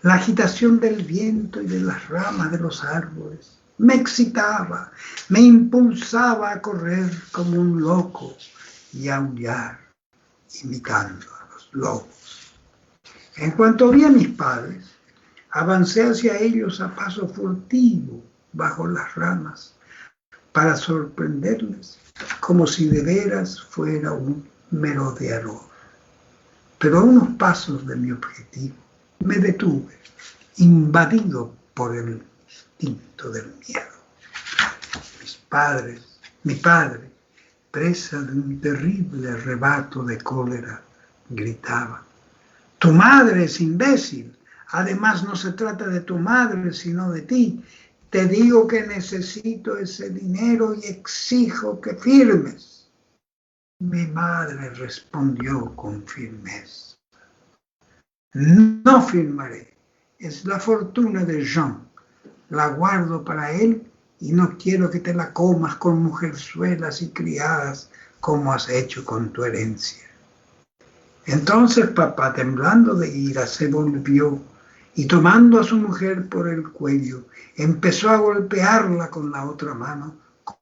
La agitación del viento y de las ramas de los árboles me excitaba, me impulsaba a correr como un loco y a aullar, imitando a los lobos. En cuanto vi a mis padres, avancé hacia ellos a paso furtivo bajo las ramas para sorprenderles como si de veras fuera un merodeador. Pero a unos pasos de mi objetivo me detuve, invadido por el instinto del miedo. Mi padre, presa de un terrible arrebato de cólera, gritaba: «Tu madre es imbécil. Además, no se trata de tu madre, sino de ti. Te digo que necesito ese dinero y exijo que firmes». Mi madre respondió con firmeza: «No firmaré. Es la fortuna de Jean. La guardo para él y no quiero que te la comas con mujerzuelas y criadas como has hecho con tu herencia». Entonces papá, temblando de ira, se volvió y tomando a su mujer por el cuello, empezó a golpearla con la otra mano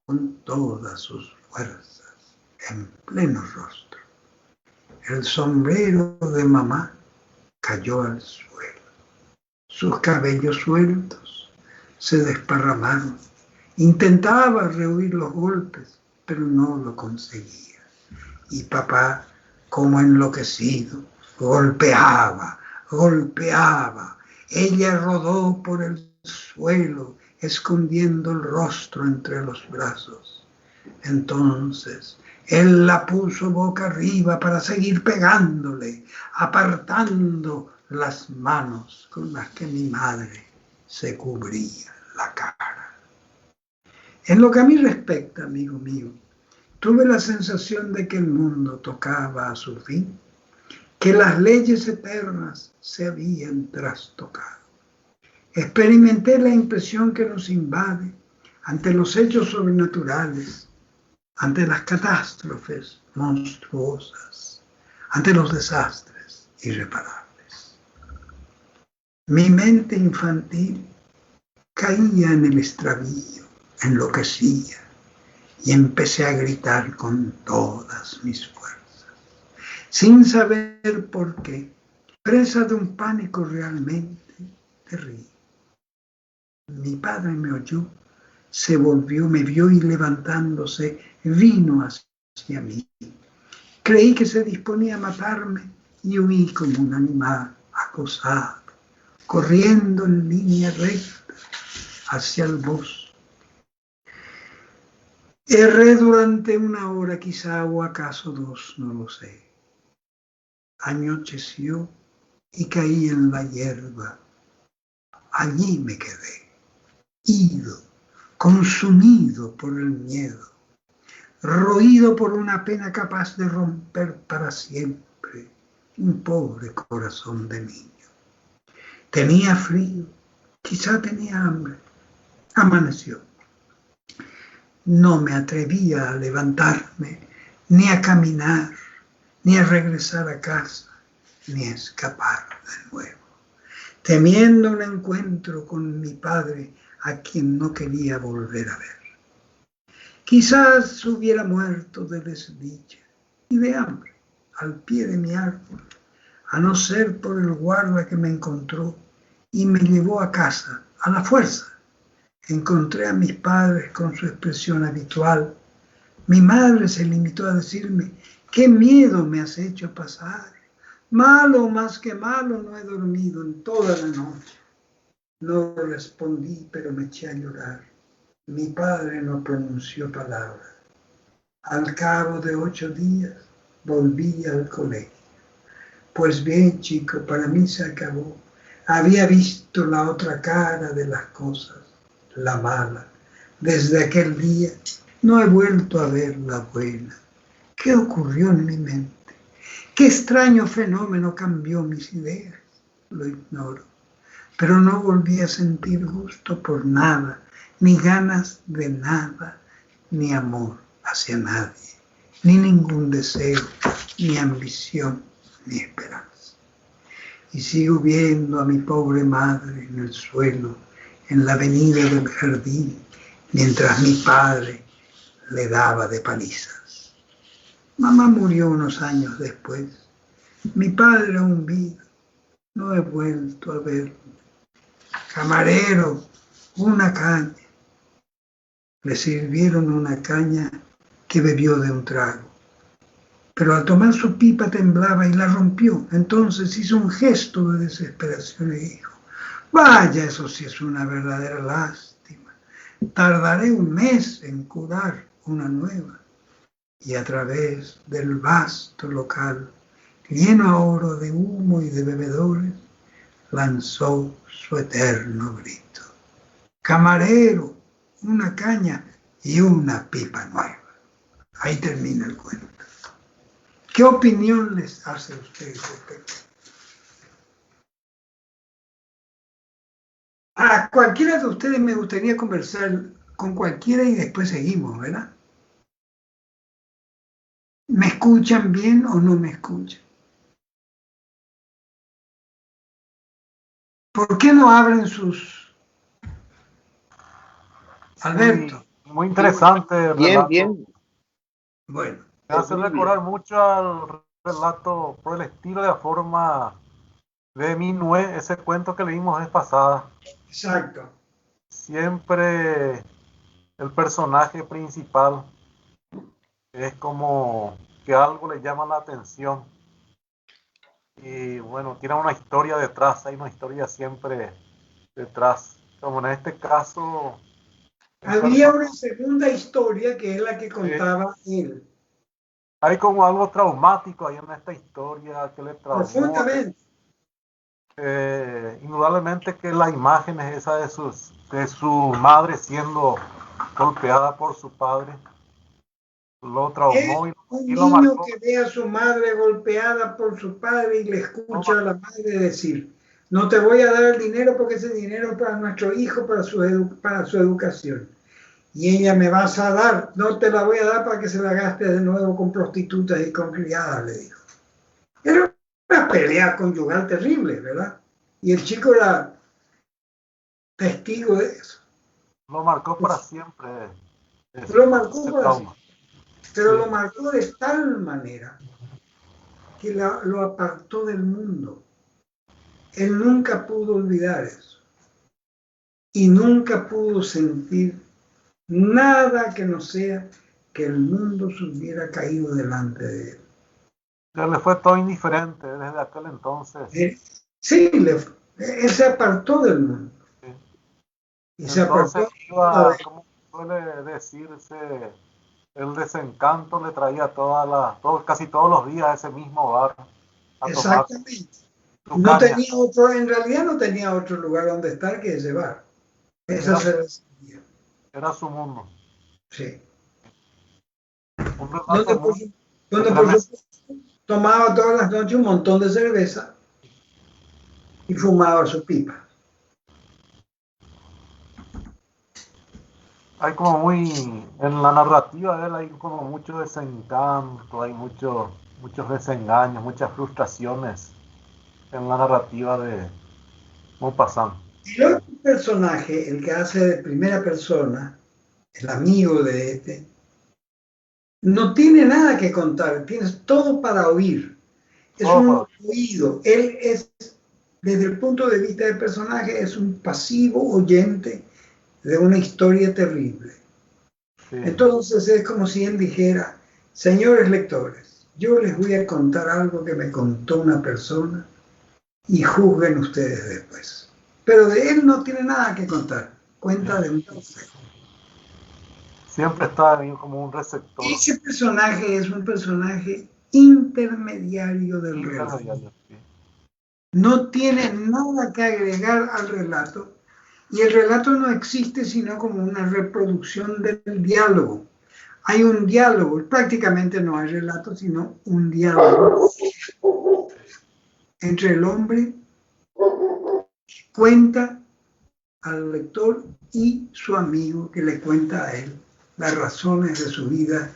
con todas sus fuerzas en pleno rostro. El sombrero de mamá cayó al suelo. Sus cabellos sueltos se desparramaron. Intentaba rehuir los golpes, pero no lo conseguía. Y papá, como enloquecido, Golpeaba, golpeaba. Ella rodó por el suelo, escondiendo el rostro entre los brazos. Entonces él la puso boca arriba para seguir pegándole, apartando las manos con las que mi madre se cubría la cara. En lo que a mí respecta, amigo mío, tuve la sensación de que el mundo tocaba a su fin, que las leyes eternas se habían trastocado. Experimenté la impresión que nos invade ante los hechos sobrenaturales, ante las catástrofes monstruosas, ante los desastres irreparables. Mi mente infantil caía en el extravío, enloquecía y empecé a gritar con todas mis fuerzas, sin saber por qué, presa de un pánico realmente terrible. Mi padre me oyó, se volvió, me vio y levantándose vino hacia mí. Creí que se disponía a matarme y huí como un animal acosado, corriendo en línea recta hacia el bosque. Erré durante 1 hora quizá o acaso 2, no lo sé. Anocheció y caí en la hierba. Allí me quedé, ido, consumido por el miedo, roído por una pena capaz de romper para siempre un pobre corazón de niño. Tenía frío, quizá tenía hambre. Amaneció. No me atrevía a levantarme, ni a caminar, ni a regresar a casa, ni a escapar de nuevo, temiendo un encuentro con mi padre a quien no quería volver a ver. Quizás hubiera muerto de desdicha y de hambre al pie de mi árbol, a no ser por el guarda que me encontró y me llevó a casa a la fuerza. Encontré a mis padres con su expresión habitual. Mi madre se limitó a decirme: «¿Qué miedo me has hecho pasar? Malo, más que malo, no he dormido en toda la noche». No respondí, pero me eché a llorar. Mi padre no pronunció palabra. Al cabo de 8 días volví al colegio. Pues bien, chico, para mí se acabó. Había visto la otra cara de las cosas, la mala. Desde aquel día no he vuelto a ver la buena. ¿Qué ocurrió en mi mente? ¿Qué extraño fenómeno cambió mis ideas? Lo ignoro. Pero no volví a sentir gusto por nada, ni ganas de nada, ni amor hacia nadie, ni ningún deseo, ni ambición, ni esperanza. Y sigo viendo a mi pobre madre en el suelo, en la avenida del jardín, mientras mi padre le daba de palizas. Mamá murió unos años después. Mi padre aún vive. No he vuelto a verlo. Camarero, una caña. Le sirvieron una caña que bebió de un trago. Pero al tomar su pipa temblaba y la rompió. Entonces hizo un gesto de desesperación y dijo: «Vaya, eso sí es una verdadera lástima. Tardaré 1 mes en curar una nueva». Y a través del vasto local, lleno ahora de humo y de bebedores, lanzó su eterno grito: «Camarero, una caña y una pipa nueva». Ahí termina el cuento. ¿Qué opinión les hace a ustedes respecto? A cualquiera de ustedes me gustaría conversar con cualquiera y después seguimos, ¿verdad? ¿Me escuchan bien o no me escuchan? ¿Por qué no abren sus... Alberto?
Muy interesante el relato.
Bien.
Bueno.
Me hace recordar mucho al relato por el estilo de la forma de Minué, ese cuento que leímos la vez pasada.
Exacto.
Siempre el personaje principal es como que algo le llama la atención Y bueno, tiene una historia detrás, hay una historia siempre detrás. Como en este caso, el
Había una
personaje,
segunda historia que es la que contaba él,
hay como algo traumático ahí en esta historia que le traumó.
profundamente.
Indudablemente que la imagen es esa de su madre siendo golpeada por su padre, lo traumó
Es un
y lo
niño
marcó.
que ve a su madre golpeada por su padre y le
Lo
escucha a
mar-
la madre decir, no te voy a dar el dinero porque ese dinero es para nuestro hijo, para su educación. Y ella me vas a dar, no te la voy a dar para que se la gaste de nuevo con prostitutas y con criadas, le dijo. Era una pelea conyugal terrible, ¿verdad? Y el chico era testigo de eso.
lo marcó para siempre
Lo marcó
ese
por así,
trauma.
pero
Sí.
lo marcó de tal manera que lo apartó del mundo. Él nunca pudo olvidar eso y nunca pudo sentir nada que no sea que el mundo se hubiera caído delante de él.
Ya le fue todo indiferente desde aquel entonces.
Sí, él se apartó del mundo
Sí.
y se
Entonces
apartó a
iba,
ver.
como suele decirse, el desencanto le traía casi todos los días a ese mismo bar a tomar
Exactamente.
su
No
caña.
tenía otro, en realidad no tenía otro lugar donde estar que ese bar. Esa
Era
se
su,
la sabía.
era su mundo.
Sí.
Un relato
Donde por,
muy
donde por
estremecedor.
supuesto tomaba todas las noches un montón de cerveza y fumaba su pipa.
Hay como en la narrativa de él hay como mucho desencanto, hay muchos desengaños, muchas frustraciones en la narrativa de Maupassant.
El otro personaje, el que hace de primera persona, el amigo de este, no tiene nada que contar, tienes todo para oír. Es
Todo
un
para
oído. Él es, desde el punto de vista del personaje, es un pasivo oyente de una historia terrible.
sí,
Entonces es como si él dijera, señores lectores, yo les voy a contar algo que me contó una persona y juzguen ustedes después. Pero de él no tiene nada que contar, cuenta de un tercero.
siempre está ahí como un receptor
Ese personaje es un personaje intermediario del relato.
intermediario. Sí.
No tiene nada que agregar al relato y el relato no existe sino como una reproducción del diálogo. Hay un diálogo, prácticamente no hay relato, sino un diálogo entre el hombre que cuenta al lector y su amigo que le cuenta a él las razones de su vida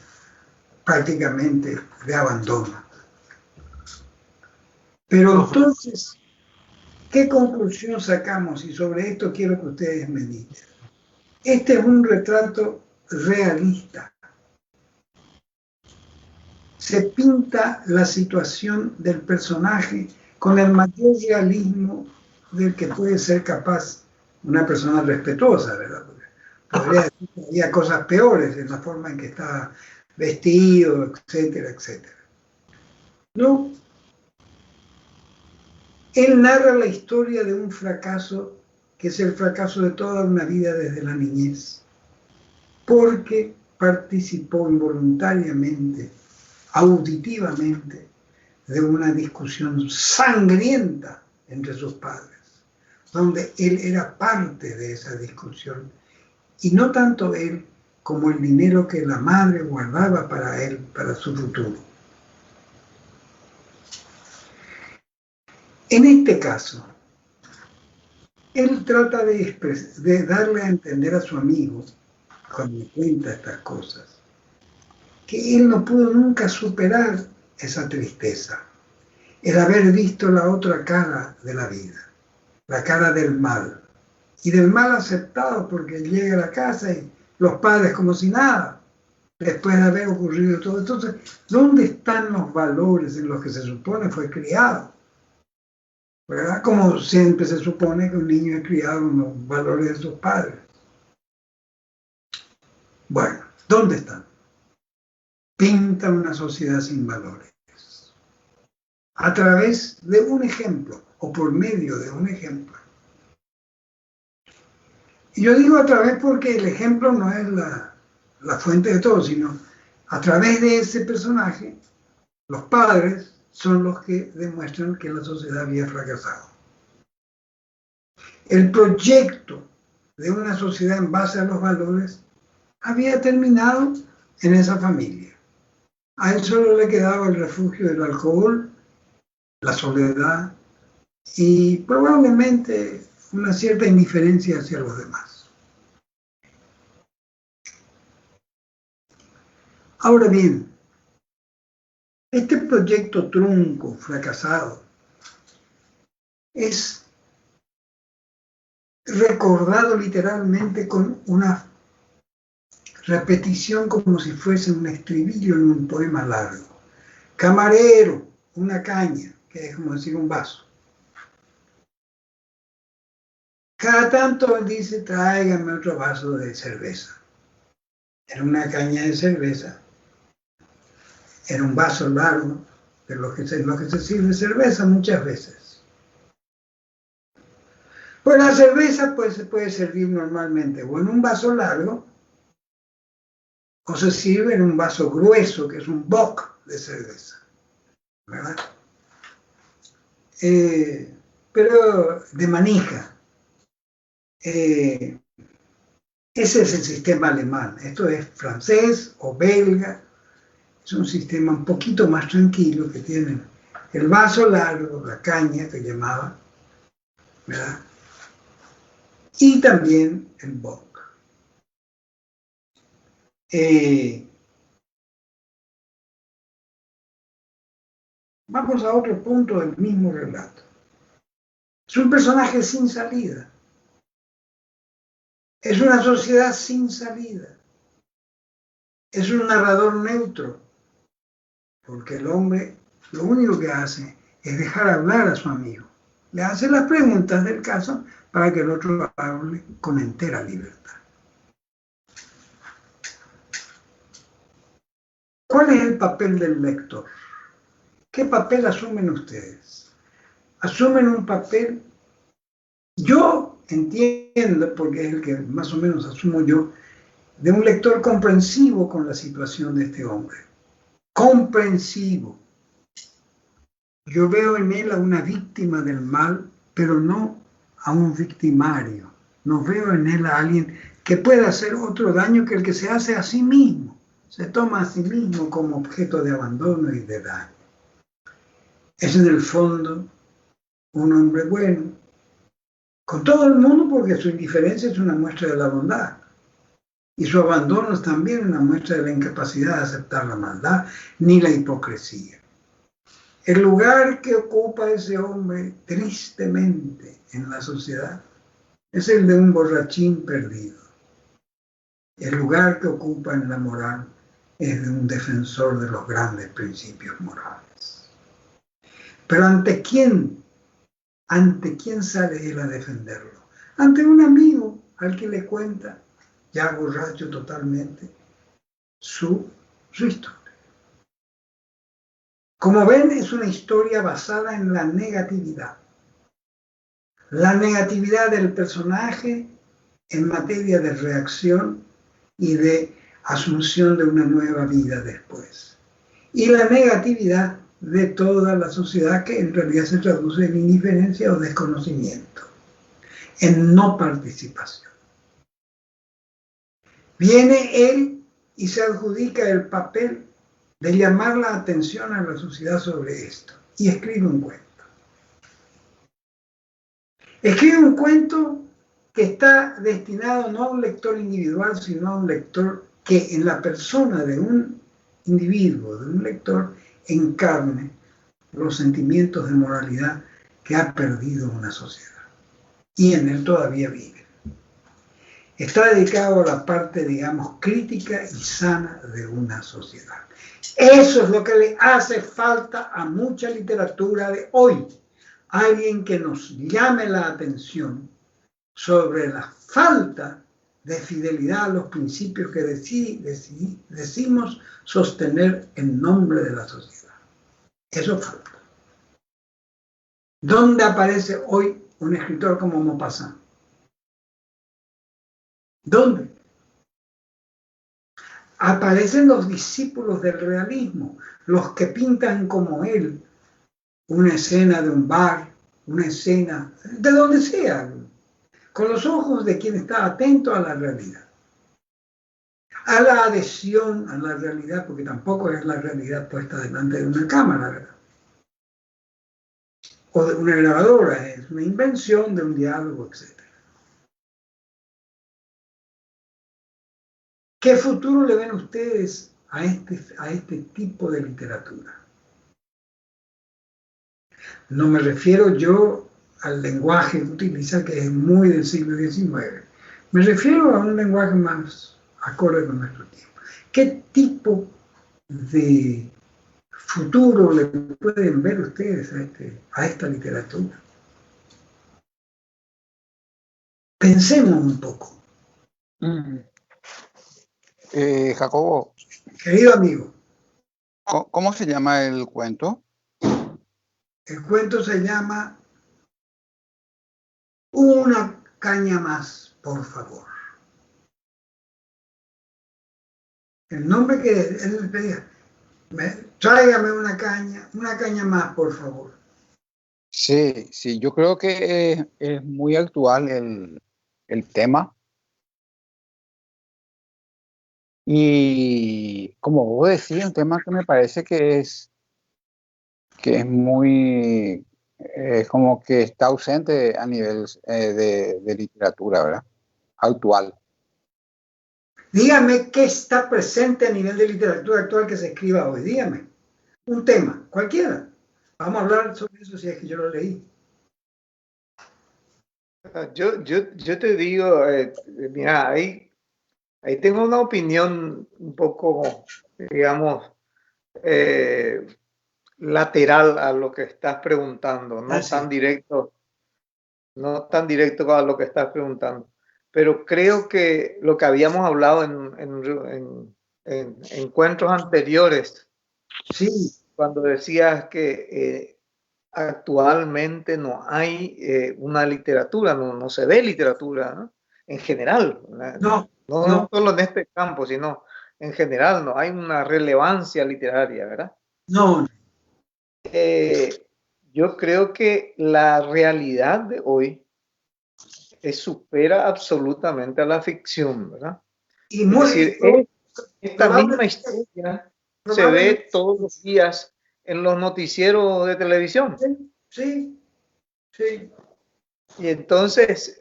prácticamente de abandono. Pero entonces, ¿qué conclusión sacamos? Y sobre esto quiero que ustedes mediten. Este es un retrato realista. Se pinta la situación del personaje con el mayor realismo del que puede ser capaz una persona respetuosa, ¿verdad? Porque podría decir que había cosas peores en la forma en que estaba vestido, etcétera, etcétera. No, él narra la historia de un fracaso que es el fracaso de toda una vida desde la niñez, porque participó involuntariamente, auditivamente, de una discusión sangrienta entre sus padres, donde él era parte de esa discusión, y no tanto él como el dinero que la madre guardaba para él, para su futuro. En este caso, él trata de darle a entender a su amigo, cuando le cuenta estas cosas, que él no pudo nunca superar esa tristeza, el haber visto la otra cara de la vida, la cara del mal, y del mal aceptado porque llega a la casa y los padres como si nada, después de haber ocurrido todo. Entonces, ¿dónde están los valores en los que se supone fue criado? ¿Verdad? Como siempre se supone que un niño es criado en los valores de sus padres. Bueno, ¿dónde están? Pinta una sociedad sin valores. a través de un ejemplo o por medio de un ejemplo. Y yo digo a través porque el ejemplo no es la fuente de todo, sino a través de ese personaje, los padres son los que demuestran que la sociedad había fracasado. El proyecto de una sociedad en base a los valores había terminado en esa familia. A él solo le quedaba el refugio del alcohol, la soledad y probablemente una cierta indiferencia hacia los demás. Ahora bien, este proyecto trunco, fracasado, es recordado literalmente con una repetición como si fuese un estribillo en un poema largo. Camarero, una caña, que es como decir un vaso. Cada tanto él dice, tráigame otro vaso de cerveza. Era una caña de cerveza. Era un vaso largo, de lo que se sirve cerveza muchas veces. Pues la cerveza pues, se puede servir normalmente o en un vaso largo, o se sirve en un vaso grueso, que es un bock de cerveza, ¿verdad? Pero de manija. Ese es el sistema alemán. Esto es francés o belga. Es un sistema un poquito más tranquilo, que tienen el vaso largo, la caña que llamaba, ¿verdad? Y también el bock. Vamos a otro punto del mismo relato. Es un personaje sin salida. Es una sociedad sin salida. Es un narrador neutro, porque el hombre lo único que hace es dejar hablar a su amigo. Le hace las preguntas del caso para que el otro hable con entera libertad. ¿Cuál es el papel del lector? ¿Qué papel asumen ustedes? ¿Asumen un papel? Yo entiendo, porque es el que más o menos asumo yo, de un lector comprensivo con la situación de este hombre. Comprensivo. Yo veo en él a una víctima del mal, pero no a un victimario. No veo en él a alguien que pueda hacer otro daño que el que se hace a sí mismo. Se toma a sí mismo como objeto de abandono y de daño. Es en el fondo un hombre bueno, con todo el mundo, porque su indiferencia es una muestra de la bondad. Y su abandono es también una muestra de la incapacidad de aceptar la maldad ni la hipocresía. El lugar que ocupa ese hombre tristemente en la sociedad es el de un borrachín perdido. El lugar que ocupa en la moral es de un defensor de los grandes principios morales. Pero ¿ante quién sale él a defenderlo? Ante un amigo al que le cuenta, ya borracho totalmente, su historia. Como ven, es una historia basada en la negatividad. La negatividad del personaje en materia de reacción y de asunción de una nueva vida después. Y la negatividad de toda la sociedad, que en realidad se traduce en indiferencia o desconocimiento, en no participación. Viene él y se adjudica el papel de llamar la atención a la sociedad sobre esto, y escribe un cuento. Escribe un cuento que está destinado no a un lector individual, sino a un lector que en la persona de un individuo, de un lector, encarne los sentimientos de moralidad que ha perdido una sociedad. Y en él todavía vive. Está dedicado a la parte, digamos, crítica y sana de una sociedad. Eso es lo que le hace falta a mucha literatura de hoy. Alguien que nos llame la atención sobre la falta de fidelidad a los principios que decimos sostener en nombre de la sociedad. Eso falta. ¿Dónde aparece hoy un escritor como Maupassant? ¿Dónde? Aparecen los discípulos del realismo, los que pintan como él una escena de un bar, una escena de donde sea, con los ojos de quien está atento a la realidad, a la adhesión a la realidad, porque tampoco es la realidad puesta delante de una cámara, ¿verdad? O de una grabadora, es una invención de un diálogo, etc. ¿Qué futuro le ven ustedes a este tipo de literatura? No me refiero yo al lenguaje que utiliza, que es muy del siglo XIX. Me refiero a un lenguaje más acorde con nuestro tiempo. ¿Qué tipo de futuro le pueden ver ustedes a esta literatura? Pensemos un poco.
Jacobo,
Querido amigo,
¿cómo se llama el cuento?
el cuento se llama Una caña más, por favor. El nombre que él le pedía, tráigame una caña más, por favor.
Sí, sí, yo creo que es muy actual el tema. Y como vos decís, un tema que me parece que es muy, como que está ausente a nivel de literatura, ¿verdad? Actual.
Dígame qué está presente a nivel de literatura actual que se escriba hoy. Dígame. Un tema, cualquiera. Vamos a hablar sobre eso si es que yo lo leí.
Yo te digo, mira, ahí tengo una opinión un poco, digamos, lateral a lo que estás preguntando, no tan directo a lo que estás preguntando. Pero creo que lo que habíamos hablado en encuentros anteriores,
Sí.
cuando decías que actualmente no hay una literatura, no se ve literatura, ¿no? En general,
No
solo en este campo, sino en general no hay una relevancia literaria, ¿verdad?
No.
Yo creo que la realidad de hoy supera absolutamente a la ficción, ¿verdad?
Y
Es decir, esta misma historia se ve todos los días en los noticieros de televisión.
Sí.
Y entonces,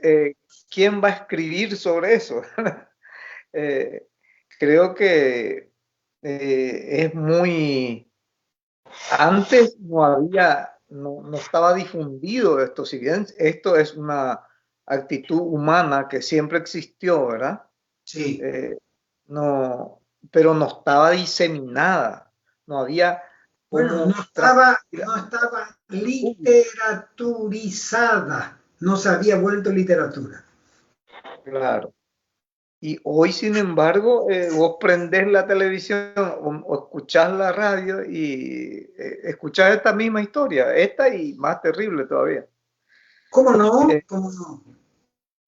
¿quién va a escribir sobre eso? Creo que es muy... Antes no estaba difundido esto, si bien esto es una actitud humana que siempre existió, ¿verdad?
Sí.
Pero no estaba diseminada, no había...
Bueno, no estaba literaturizada, no se había vuelto literatura.
Claro. Y hoy, sin embargo, vos prendés la televisión o escuchás la radio y escuchás esta misma historia, esta y más terrible todavía.
¿Cómo no? ¿Cómo no?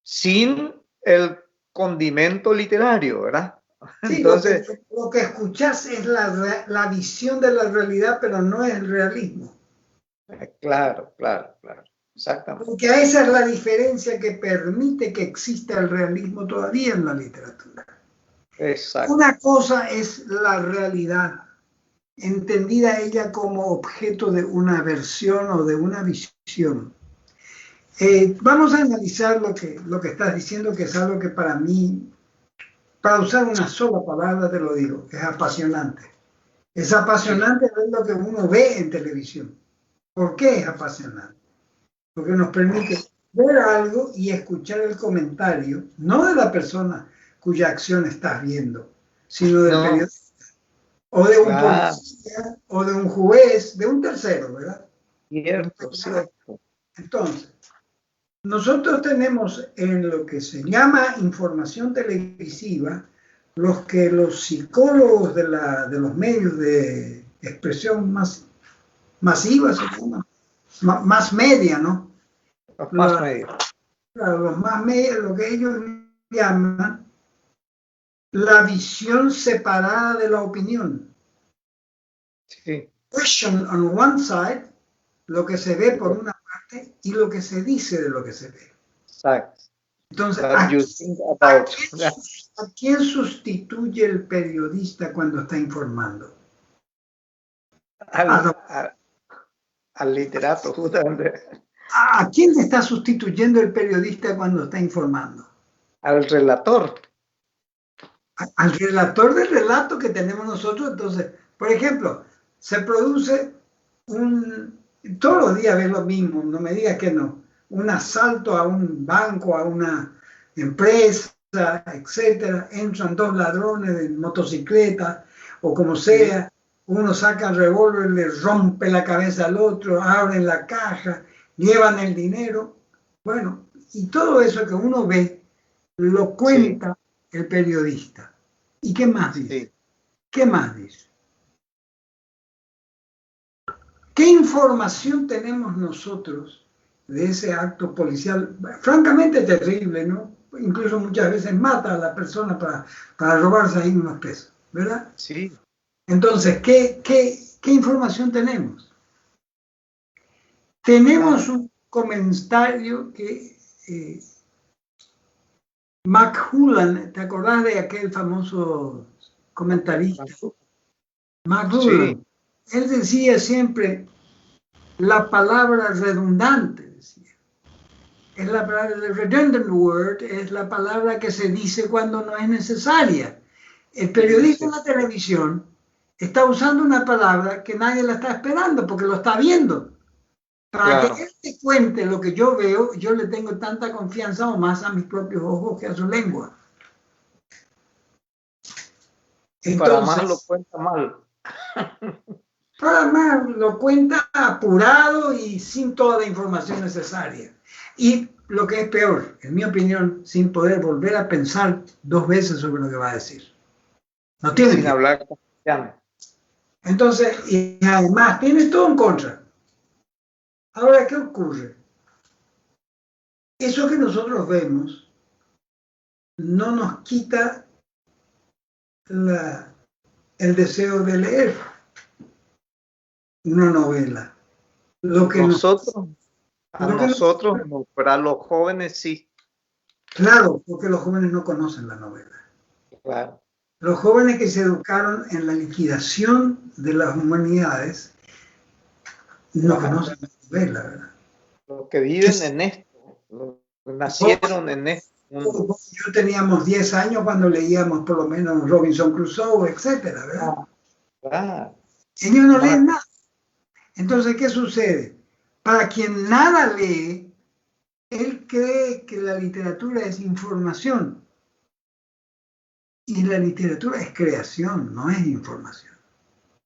Sin el condimento literario, ¿verdad?
Sí,
Entonces,
lo que escuchás es la visión de la realidad, pero no es el realismo.
claro, exactamente.
Porque esa es la diferencia que permite que exista el realismo todavía en la literatura.
Exacto.
Una cosa es la realidad, entendida ella como objeto de una versión o de una visión. Vamos a analizar lo que estás diciendo, que es algo que para mí, para usar una sola palabra te lo digo, es apasionante. Es apasionante ver lo que uno ve en televisión. ¿Por qué es apasionante? Porque nos permite ver algo y escuchar el comentario, no de la persona cuya acción estás viendo, sino del periodista, o de un policía, o de un juez, de un tercero, ¿verdad?
Cierto.
Entonces, nosotros tenemos en lo que se llama información televisiva, los que los psicólogos de los medios de expresión masiva se llaman, más media, ¿no?
Los más medios.
Claro, los más media, lo que ellos llaman la visión separada de la opinión.
Sí.
Question on one side, lo que se ve por una parte y lo que se dice de lo que se ve.
Exacto.
Entonces,
That you think about.
¿a quién sustituye el periodista cuando está informando?
Al literato, justamente.
¿A quién está sustituyendo el periodista cuando está informando?
Al relator.
Al relator del relato que tenemos nosotros. Entonces, por ejemplo, se produce todos los días ves lo mismo, no me digas que no, un asalto a un banco, a una empresa, etcétera, entran dos ladrones de motocicleta o como sea, uno saca el revólver, le rompe la cabeza al otro, abren la caja, llevan el dinero, bueno, y todo eso que uno ve lo cuenta el periodista. ¿Y qué más dice?
Sí.
¿Qué más dice? ¿Qué información tenemos nosotros de ese acto policial? Francamente terrible, ¿no? Incluso muchas veces mata a la persona para robarse ahí unos pesos, ¿verdad?
Sí.
Entonces, ¿qué información tenemos? Tenemos un comentario que McLuhan, ¿te acordás de aquel famoso comentarista? McLuhan. Sí. Él decía siempre la palabra redundante, decía. Es la palabra, the redundant word, es la palabra que se dice cuando no es necesaria. El periodista en la televisión está usando una palabra que nadie la está esperando porque lo está viendo. Para que él te cuente lo que yo veo, yo le tengo tanta confianza o más a mis propios ojos que a su lengua.
Entonces, para más lo cuenta mal.
Para más lo cuenta apurado y sin toda la información necesaria. Y lo que es peor, en mi opinión, sin poder volver a pensar dos veces sobre lo que va a decir. No tiene
sin hablar castellano.
Entonces, y además, tiene todo en contra. Ahora, ¿qué ocurre? Eso que nosotros vemos no nos quita el deseo de leer una novela. Lo que
nosotros, no, pero a los jóvenes sí.
Claro, porque los jóvenes no conocen la novela.
Claro.
Los jóvenes que se educaron en la liquidación de las humanidades no conocen la novela, ¿verdad?
Los que viven en esto, los que nacieron en esto.
Yo teníamos 10 años cuando leíamos por lo menos Robinson Crusoe, etcétera, ¿verdad? Ellos no leen nada. Entonces, ¿qué sucede? Para quien nada lee, él cree que la literatura es información. Y la literatura es creación, no es información.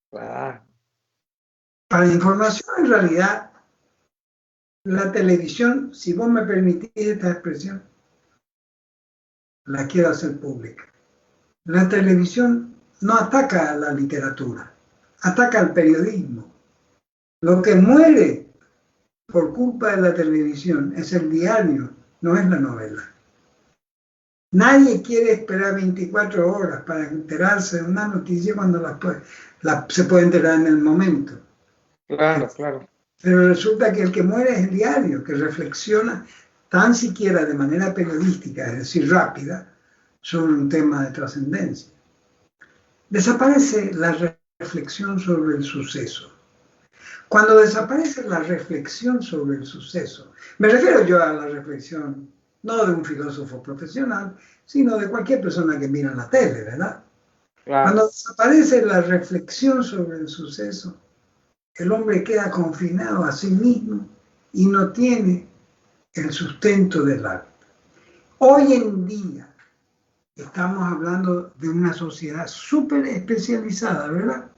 Para información, en realidad, la televisión, si vos me permitís esta expresión, la quiero hacer pública. La televisión no ataca a la literatura, ataca al periodismo. Lo que muere por culpa de la televisión es el diario, no es la novela. Nadie quiere esperar 24 horas para enterarse de una noticia cuando se puede enterar en el momento.
Claro, claro.
Pero resulta que el que muere es el diario, que reflexiona tan siquiera de manera periodística, es decir, rápida, sobre un tema de trascendencia. Desaparece la reflexión sobre el suceso. Cuando desaparece la reflexión sobre el suceso, me refiero yo a la reflexión no de un filósofo profesional, sino de cualquier persona que mira la tele, ¿verdad? Claro. Cuando desaparece la reflexión sobre el suceso, el hombre queda confinado a sí mismo y no tiene el sustento del arte. Hoy en día estamos hablando de una sociedad súper especializada, ¿verdad?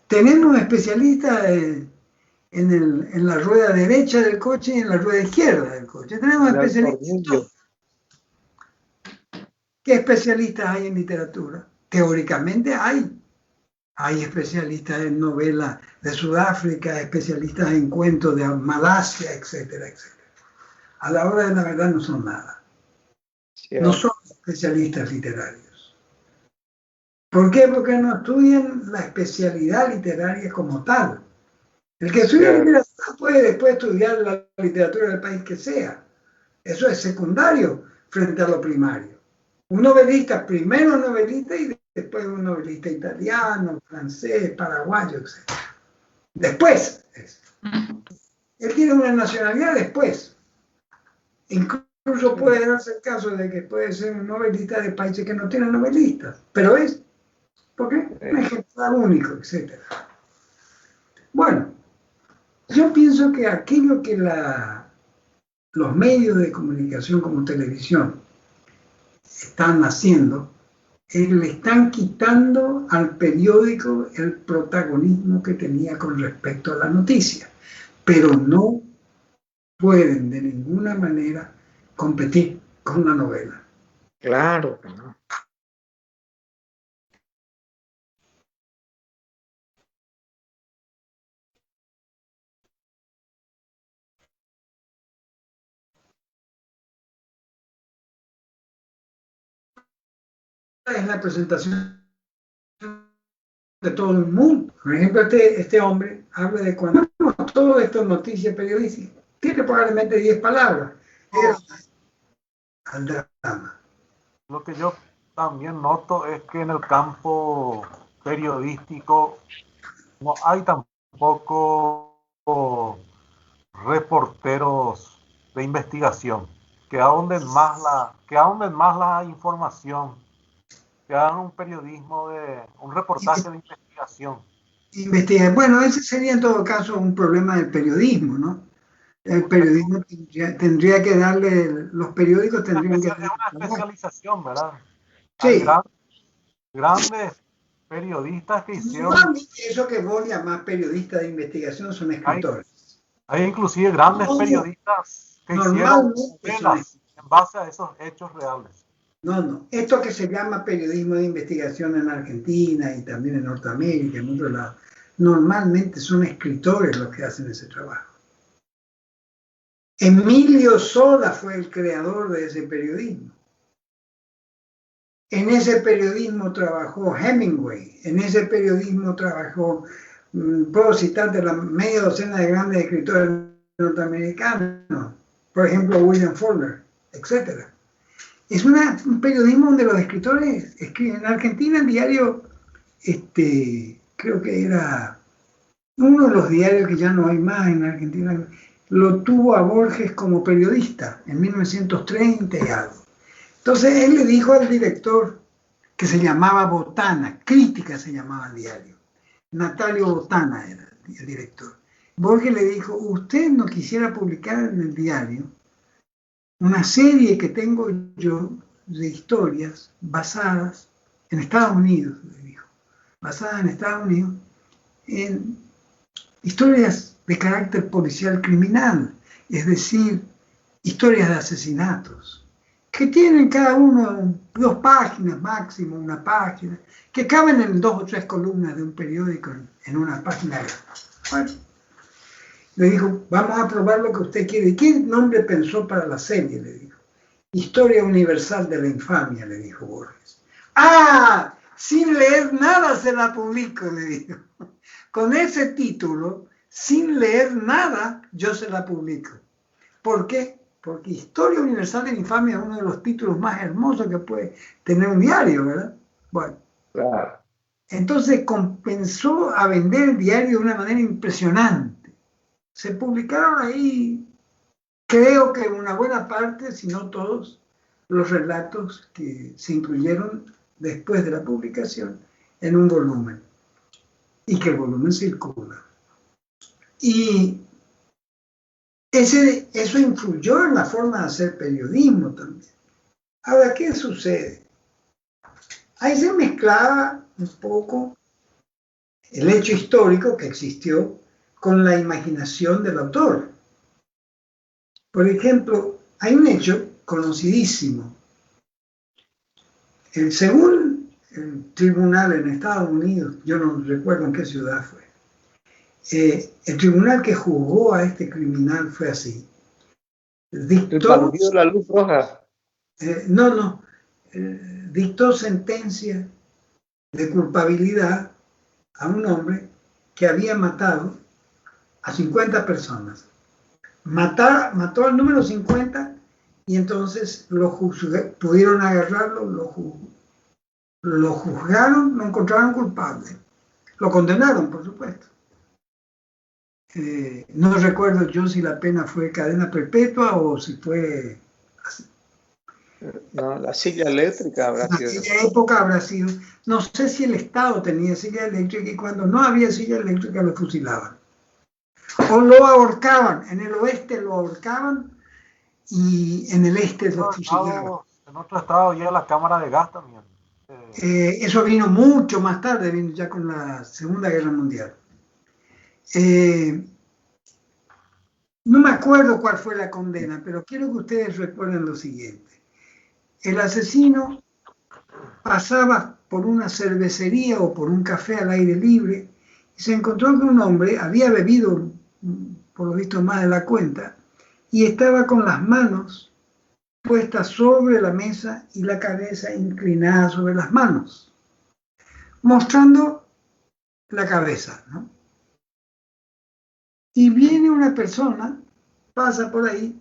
Tenemos especialistas en la rueda derecha del coche y en la rueda izquierda del coche. Tenemos especialistas. ¿Qué especialistas hay en literatura? Teóricamente hay. Hay especialistas en novelas de Sudáfrica, especialistas en cuentos de Malasia, etcétera, etcétera. A la hora de la verdad no son nada. No son especialistas literarios. ¿Por qué? Porque no estudian la especialidad literaria como tal. El que estudia literatura puede después estudiar la literatura del país que sea. Eso es secundario frente a lo primario. Un novelista, primero novelista y después un novelista italiano, francés, paraguayo, etc. Después. Él tiene una nacionalidad después. Incluso puede darse el caso de que puede ser un novelista de países que no tienen novelistas. Pero es, ¿por qué? Un ejemplar único, etc. Bueno, yo pienso que aquello que los medios de comunicación como televisión están haciendo es le están quitando al periódico el protagonismo que tenía con respecto a la noticia, pero no pueden de ninguna manera competir con la novela.
Claro que no.
Es la presentación de todo el mundo. Por ejemplo, este hombre habla de cuando todo esto es noticia periodística. Tiene probablemente 10 palabras. Al drama.
Lo que yo también noto es que en el campo periodístico no hay tampoco reporteros de investigación que ahonden más la información, que hagan un periodismo un reportaje de investigación.
Bueno, ese sería en todo caso un problema del periodismo, ¿no? El periodismo tendría que darle, los periódicos tendrían que darle.
Es una especialización, ¿verdad?
Sí.
Hay grandes periodistas que hicieron.
Eso que vos llamás periodistas de investigación son escritores.
Hay inclusive grandes periodistas que hicieron novelas en base a esos hechos reales.
No. Esto que se llama periodismo de investigación en Argentina y también en Norteamérica, en otros lados, normalmente son escritores los que hacen ese trabajo. Emilio Zola fue el creador de ese periodismo. En ese periodismo trabajó Hemingway, en ese periodismo trabajó, puedo citar de la media docena de grandes escritores norteamericanos, por ejemplo William Faulkner, etc. Es un periodismo donde los escritores escriben. En Argentina el diario, creo que era uno de los diarios que ya no hay más en Argentina, lo tuvo a Borges como periodista en 1930 y algo. Entonces él le dijo al director, que se llamaba Botana, Crítica se llamaba el diario, Natalio Botana era el director. Borges le dijo, usted no quisiera publicar en el diario una serie que tengo yo de historias basadas en Estados Unidos, le dijo, basadas en Estados Unidos, en historias de carácter policial criminal, es decir, historias de asesinatos, que tienen cada uno 2 páginas máximo, una página, que caben en 2 o 3 columnas de un periódico en una página. Bueno, le dijo, vamos a probar lo que usted quiere. ¿Y qué nombre pensó para la serie? Le dijo. Historia Universal de la Infamia, le dijo Borges. ¡Ah! Sin leer nada se la publico, le dijo. Con ese título, sin leer nada, yo se la publico. ¿Por qué? Porque Historia Universal de la Infamia es uno de los títulos más hermosos que puede tener un diario, ¿verdad? Bueno.
Claro.
Entonces comenzó a vender el diario de una manera impresionante. Se publicaron ahí, creo que una buena parte, si no todos, los relatos que se incluyeron después de la publicación en un volumen. Y que el volumen circula. Y eso influyó en la forma de hacer periodismo también. Ahora, ¿qué sucede? Ahí se mezclaba un poco el hecho histórico que existió con la imaginación del autor. Por ejemplo, hay un hecho conocidísimo. Según el tribunal en Estados Unidos, yo no recuerdo en qué ciudad fue, el tribunal que juzgó a este criminal fue así. Dictó,
la luz roja.
Dictó sentencia de culpabilidad a un hombre que había matado a 50 personas. Mató al número 50 y entonces pudieron agarrarlo, lo juzgaron, lo encontraron culpable. Lo condenaron, por supuesto. No recuerdo yo si la pena fue cadena perpetua o si fue...
No, la silla eléctrica habrá sido.
En aquella época habrá sido. No sé si el Estado tenía silla eléctrica y cuando no había silla eléctrica lo fusilaban. O lo ahorcaban. En el oeste lo ahorcaban y en el este lo fusilaban.
En otro estado ya la cámara de gas también.
Eso vino mucho más tarde, vino ya con la Segunda Guerra Mundial. No me acuerdo cuál fue la condena, pero quiero que ustedes recuerden lo siguiente. El asesino pasaba por una cervecería o por un café al aire libre y se encontró que un hombre había bebido, por lo visto, más de la cuenta y estaba con las manos puestas sobre la mesa y la cabeza inclinada sobre las manos, mostrando la cabeza, ¿no? Y viene una persona, pasa por ahí,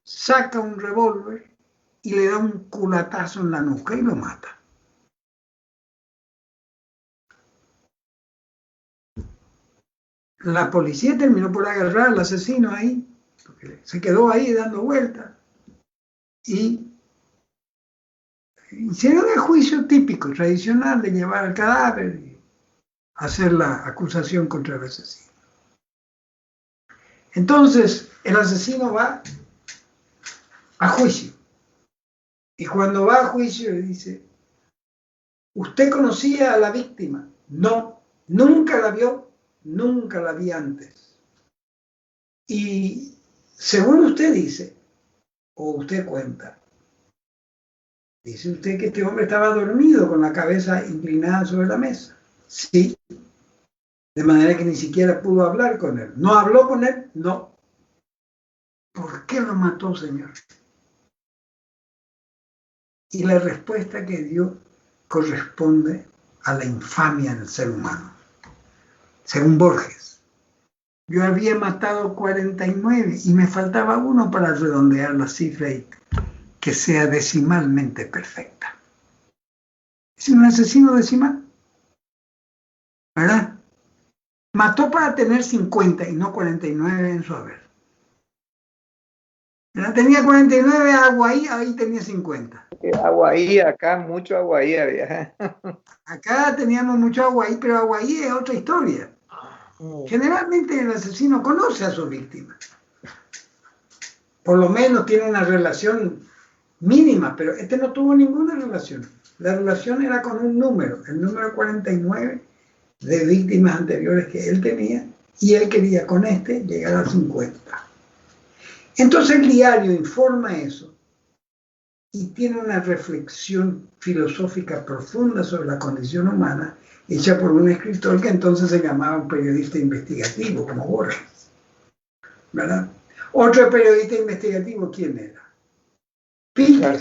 saca un revólver y le da un culatazo en la nuca y lo mata. La policía terminó por agarrar al asesino ahí, porque se quedó ahí dando vueltas. Y hicieron el juicio típico, tradicional, de llevar al cadáver y hacer la acusación contra el asesino. Entonces, el asesino va a juicio. Y cuando va a juicio le dice, ¿usted conocía a la víctima? No, nunca la vio, nunca la vi antes. Y según usted dice, o usted cuenta, dice usted que este hombre estaba dormido con la cabeza inclinada sobre la mesa. Sí, de manera que ni siquiera pudo hablar con él. ¿No habló con él? No. ¿Por qué lo mató, señor? Y la respuesta que dio corresponde a la infamia del ser humano. Según Borges, yo había matado 49 y me faltaba uno para redondear la cifra y que sea decimalmente perfecta. Es un asesino decimal, ¿verdad? Mató para tener 50 y no 49 en su haber. Tenía 49 aguaí, ahí tenía 50.
Aguaí, acá mucho aguaí había.
Acá teníamos mucho aguaí, pero aguaí es otra historia. Generalmente el asesino conoce a su víctima. Por lo menos tiene una relación mínima, pero este no tuvo ninguna relación. La relación era con un número, el número 49 de víctimas anteriores que él tenía, y él quería con este llegar a 50. Entonces el diario informa eso y tiene una reflexión filosófica profunda sobre la condición humana hecha por un escritor que entonces se llamaba un periodista investigativo, como Borges, ¿verdad? Otro periodista investigativo, ¿quién era? Pilla.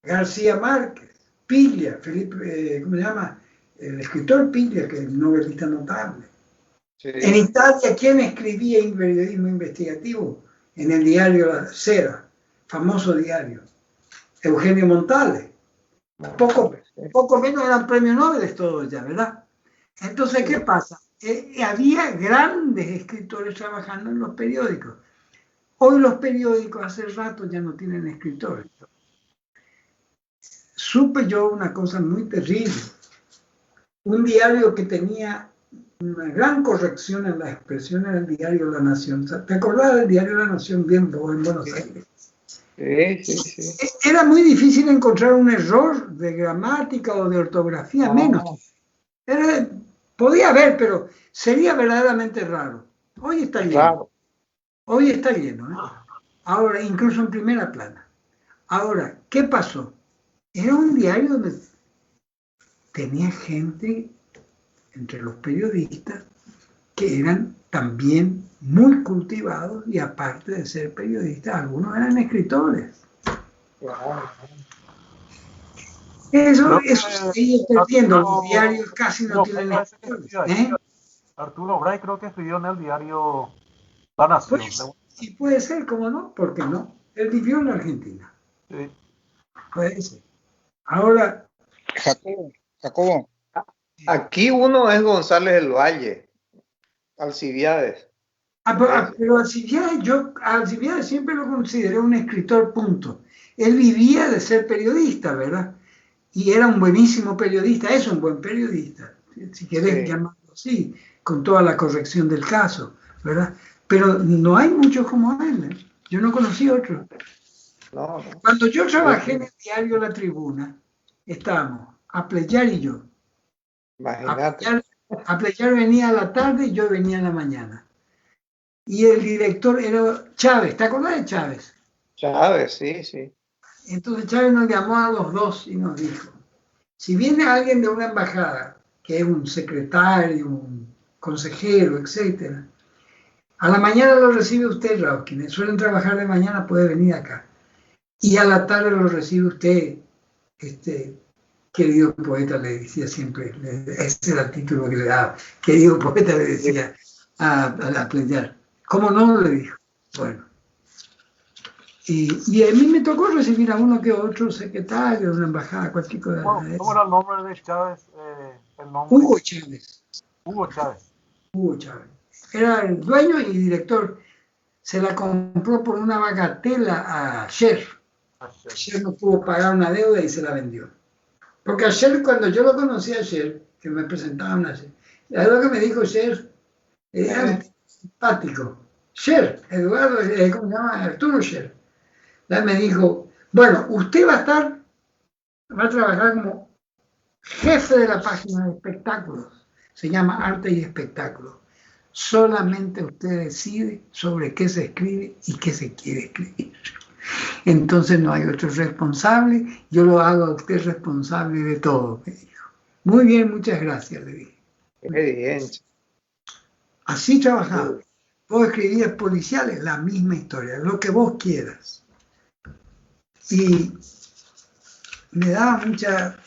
García Márquez. Pilla, Felipe, ¿cómo se llama? El escritor Pilla, que es un novelista notable. Sí. En Italia, ¿quién escribía periodismo investigativo? En el diario La Sera, famoso diario. Eugenio Montale. Poco menos eran premios Nobel todos ya, ¿verdad? Entonces, ¿qué pasa? Había grandes escritores trabajando en los periódicos. Hoy los periódicos hace rato ya no tienen escritores. Supe yo una cosa muy terrible. Un diario que tenía una gran corrección en las expresiones del diario La Nación. ¿Te acordás del diario La Nación bien vos en Buenos Aires?
Sí.
Era muy difícil encontrar un error de gramática o de ortografía, menos. Podía haber, pero sería verdaderamente raro. Hoy está lleno. Claro. Hoy está lleno, ¿eh? Ahora, incluso en primera plana. Ahora, ¿qué pasó? Era un diario donde tenía gente entre los periodistas que eran también muy cultivados y aparte de ser periodistas, algunos eran escritores. Eso sigue perdiendo, los diarios casi no tienen escritores.
Arturo Bray creo que escribió en el diario La Nación.
Pues, sí puede ser, ¿cómo no? ¿Por qué no? Él vivió en la Argentina.
Sí.
Puede ser. Ahora...
Jacobo.
Aquí uno es González del Valle, Alcibiades.
Pero Alcibiades, yo a Alcibiades siempre lo consideré un escritor, punto. Él vivía de ser periodista, ¿verdad? Y era un buenísimo periodista, es un buen periodista, si querés llamarlo así, con toda la corrección del caso, ¿verdad? Pero no hay muchos como él, ¿eh? Yo no conocí otro.
No.
Cuando yo trabajé en el diario La Tribuna, estábamos Apleyar y yo.
Imagínate.
Apleyar venía a la tarde y yo venía a la mañana. Y el director era Chávez, ¿te acordás de Chávez?
Chávez, sí.
Entonces Chávez nos llamó a los dos y nos dijo, si viene alguien de una embajada, que es un secretario, un consejero, etc., a la mañana lo recibe usted, Raúl, quienes suelen trabajar de mañana puede venir acá. Y a la tarde lo recibe usted, querido poeta, le decía siempre, ese era el título que le daba, querido poeta, le decía a Playar. ¿Cómo no? Le dijo. Bueno. Y a mí me tocó recibir a uno que otro secretario de una embajada, cualquier cosa.
¿Cómo era el nombre de Chávez? El nombre?
Hugo Chávez.
Hugo Chávez.
Hugo Chávez. Era el dueño y director. Se la compró por una bagatela a Sher. Sher no pudo pagar una deuda y se la vendió. Porque a Sher, cuando yo lo conocí a Sher, que me presentaban a Sher, es lo que me dijo Sher, era simpático. Sher, Eduardo, ¿cómo se llama? Arturo Sher. Me dijo, bueno, usted va a trabajar como jefe de la página de espectáculos. Se llama Arte y Espectáculos. Solamente usted decide sobre qué se escribe y qué se quiere escribir. Entonces no hay otro responsable, yo lo hago a usted responsable de todo, me dijo. Muy bien, muchas gracias, le dije.
Qué bien.
Así trabajaba. Vos escribías policiales, la misma historia, lo que vos quieras. Y me daba mucha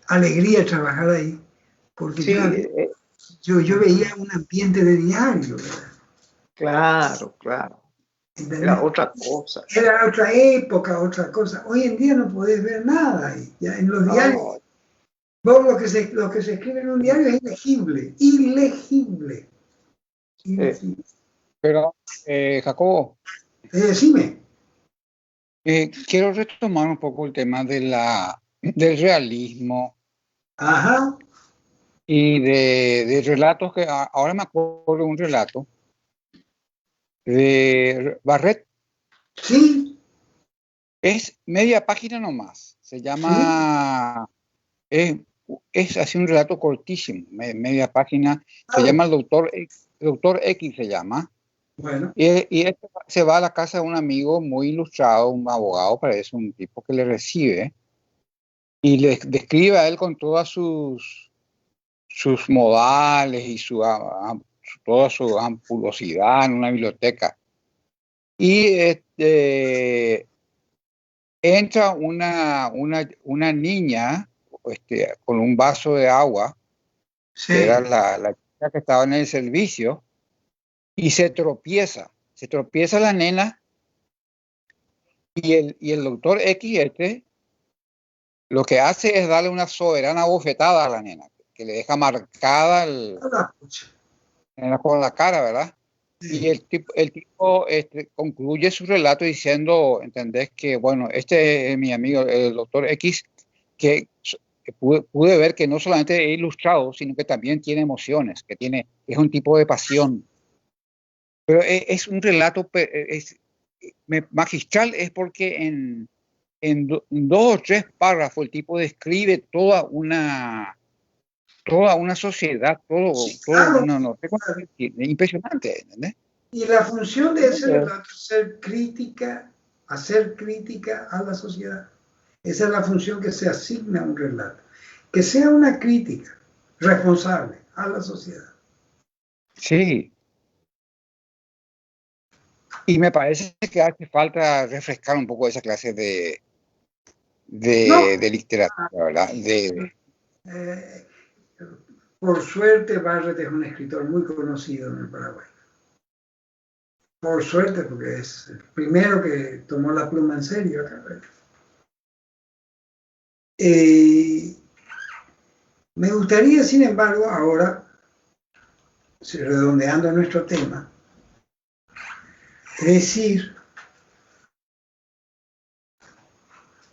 alegría trabajar ahí, porque yo veía un ambiente de diario, ¿verdad?
Claro. Era otra cosa.
Era otra época, otra cosa. Hoy en día no podés ver nada ahí. Ya en los diarios, vos lo que se escribe en un diario es ilegible.
Pero, Jacobo,
decime.
Quiero retomar un poco el tema del realismo.
Ajá.
Y de relatos que ahora me acuerdo de un relato de Barret.
Sí.
Es media página nomás. Se llama... ¿Sí? Es así un relato cortísimo, media página. Se llama el Doctor X, se llama.
Bueno.
Y se va a la casa de un amigo muy ilustrado, un abogado, parece un tipo que le recibe. Y le describe a él con todas sus modales y toda su ampulosidad en una biblioteca. Y entra una niña con un vaso de agua,
sí,
que era la chica que estaba en el servicio, y se tropieza la nena, y el doctor X lo que hace es darle una soberana bofetada a la nena, que le deja marcada con la cara, ¿verdad? Sí. Y el tipo concluye su relato diciendo, ¿entendés? Que, bueno, este es mi amigo, el doctor X, que pude ver que no solamente es ilustrado, sino que también tiene emociones, es un tipo de pasión. Pero es un relato magistral, es porque en 2 o 3 párrafos el tipo describe toda una sociedad,
claro.
No sé cómo decir, impresionante, ¿entendés?
Y la función de ese relato es hacer crítica a la sociedad. Esa es la función que se asigna a un relato. Que sea una crítica responsable a la sociedad.
Sí. Y me parece que hace falta refrescar un poco esa clase de literatura, ¿verdad?
Por suerte, Barrett es un escritor muy conocido en el Paraguay. Por suerte, porque es el primero que tomó la pluma en serio acá. Me gustaría, sin embargo, ahora, redondeando nuestro tema, decir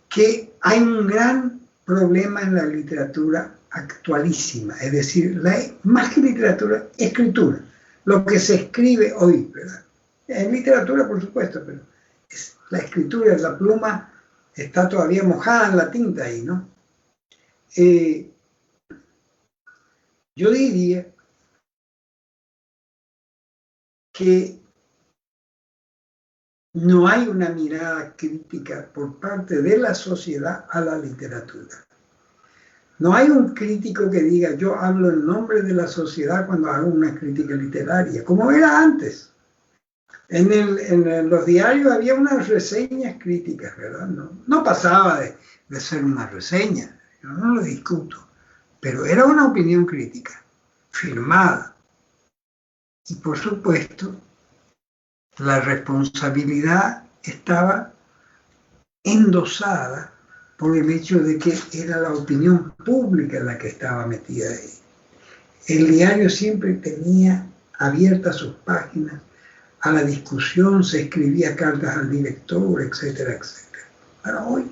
que hay un gran problema en la literatura actualísima, es decir, más que literatura, escritura, lo que se escribe hoy, ¿verdad? En literatura, por supuesto, pero la escritura, la pluma está todavía mojada en la tinta ahí, ¿no? Yo diría que no hay una mirada crítica por parte de la sociedad a la literatura. No hay un crítico que diga, yo hablo en nombre de la sociedad cuando hago una crítica literaria, como era antes. En los diarios había unas reseñas críticas, ¿verdad? No pasaba de ser una reseña, yo no lo discuto, pero era una opinión crítica, firmada. Y por supuesto, la responsabilidad estaba endosada por el hecho de que era la opinión pública la que estaba metida ahí. El diario siempre tenía abiertas sus páginas a la discusión, se escribía cartas al director, etcétera, etcétera. Pero hoy,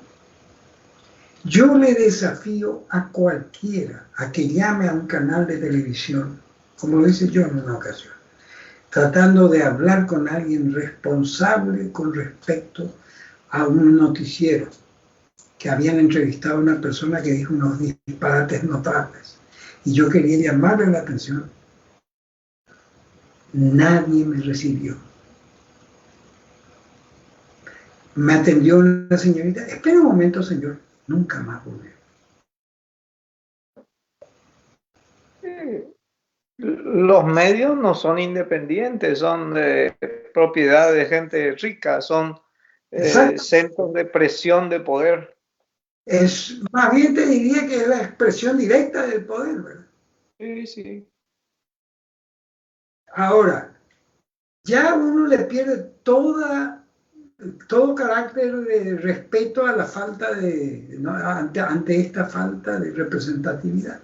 yo le desafío a cualquiera a que llame a un canal de televisión, como lo hice yo en una ocasión, tratando de hablar con alguien responsable con respecto a un noticiero, que habían entrevistado a una persona que dijo unos disparates notables. Y yo quería llamarle la atención. Nadie me recibió. Me atendió una señorita. Espera un momento, señor. Nunca más volvió.
Los medios no son independientes, son de propiedad de gente rica, son centros de presión de poder.
Más bien te diría que es la expresión directa del poder, ¿verdad?
Sí, sí.
Ahora, ya uno le pierde todo carácter de respeto a la falta ante esta falta de representatividad.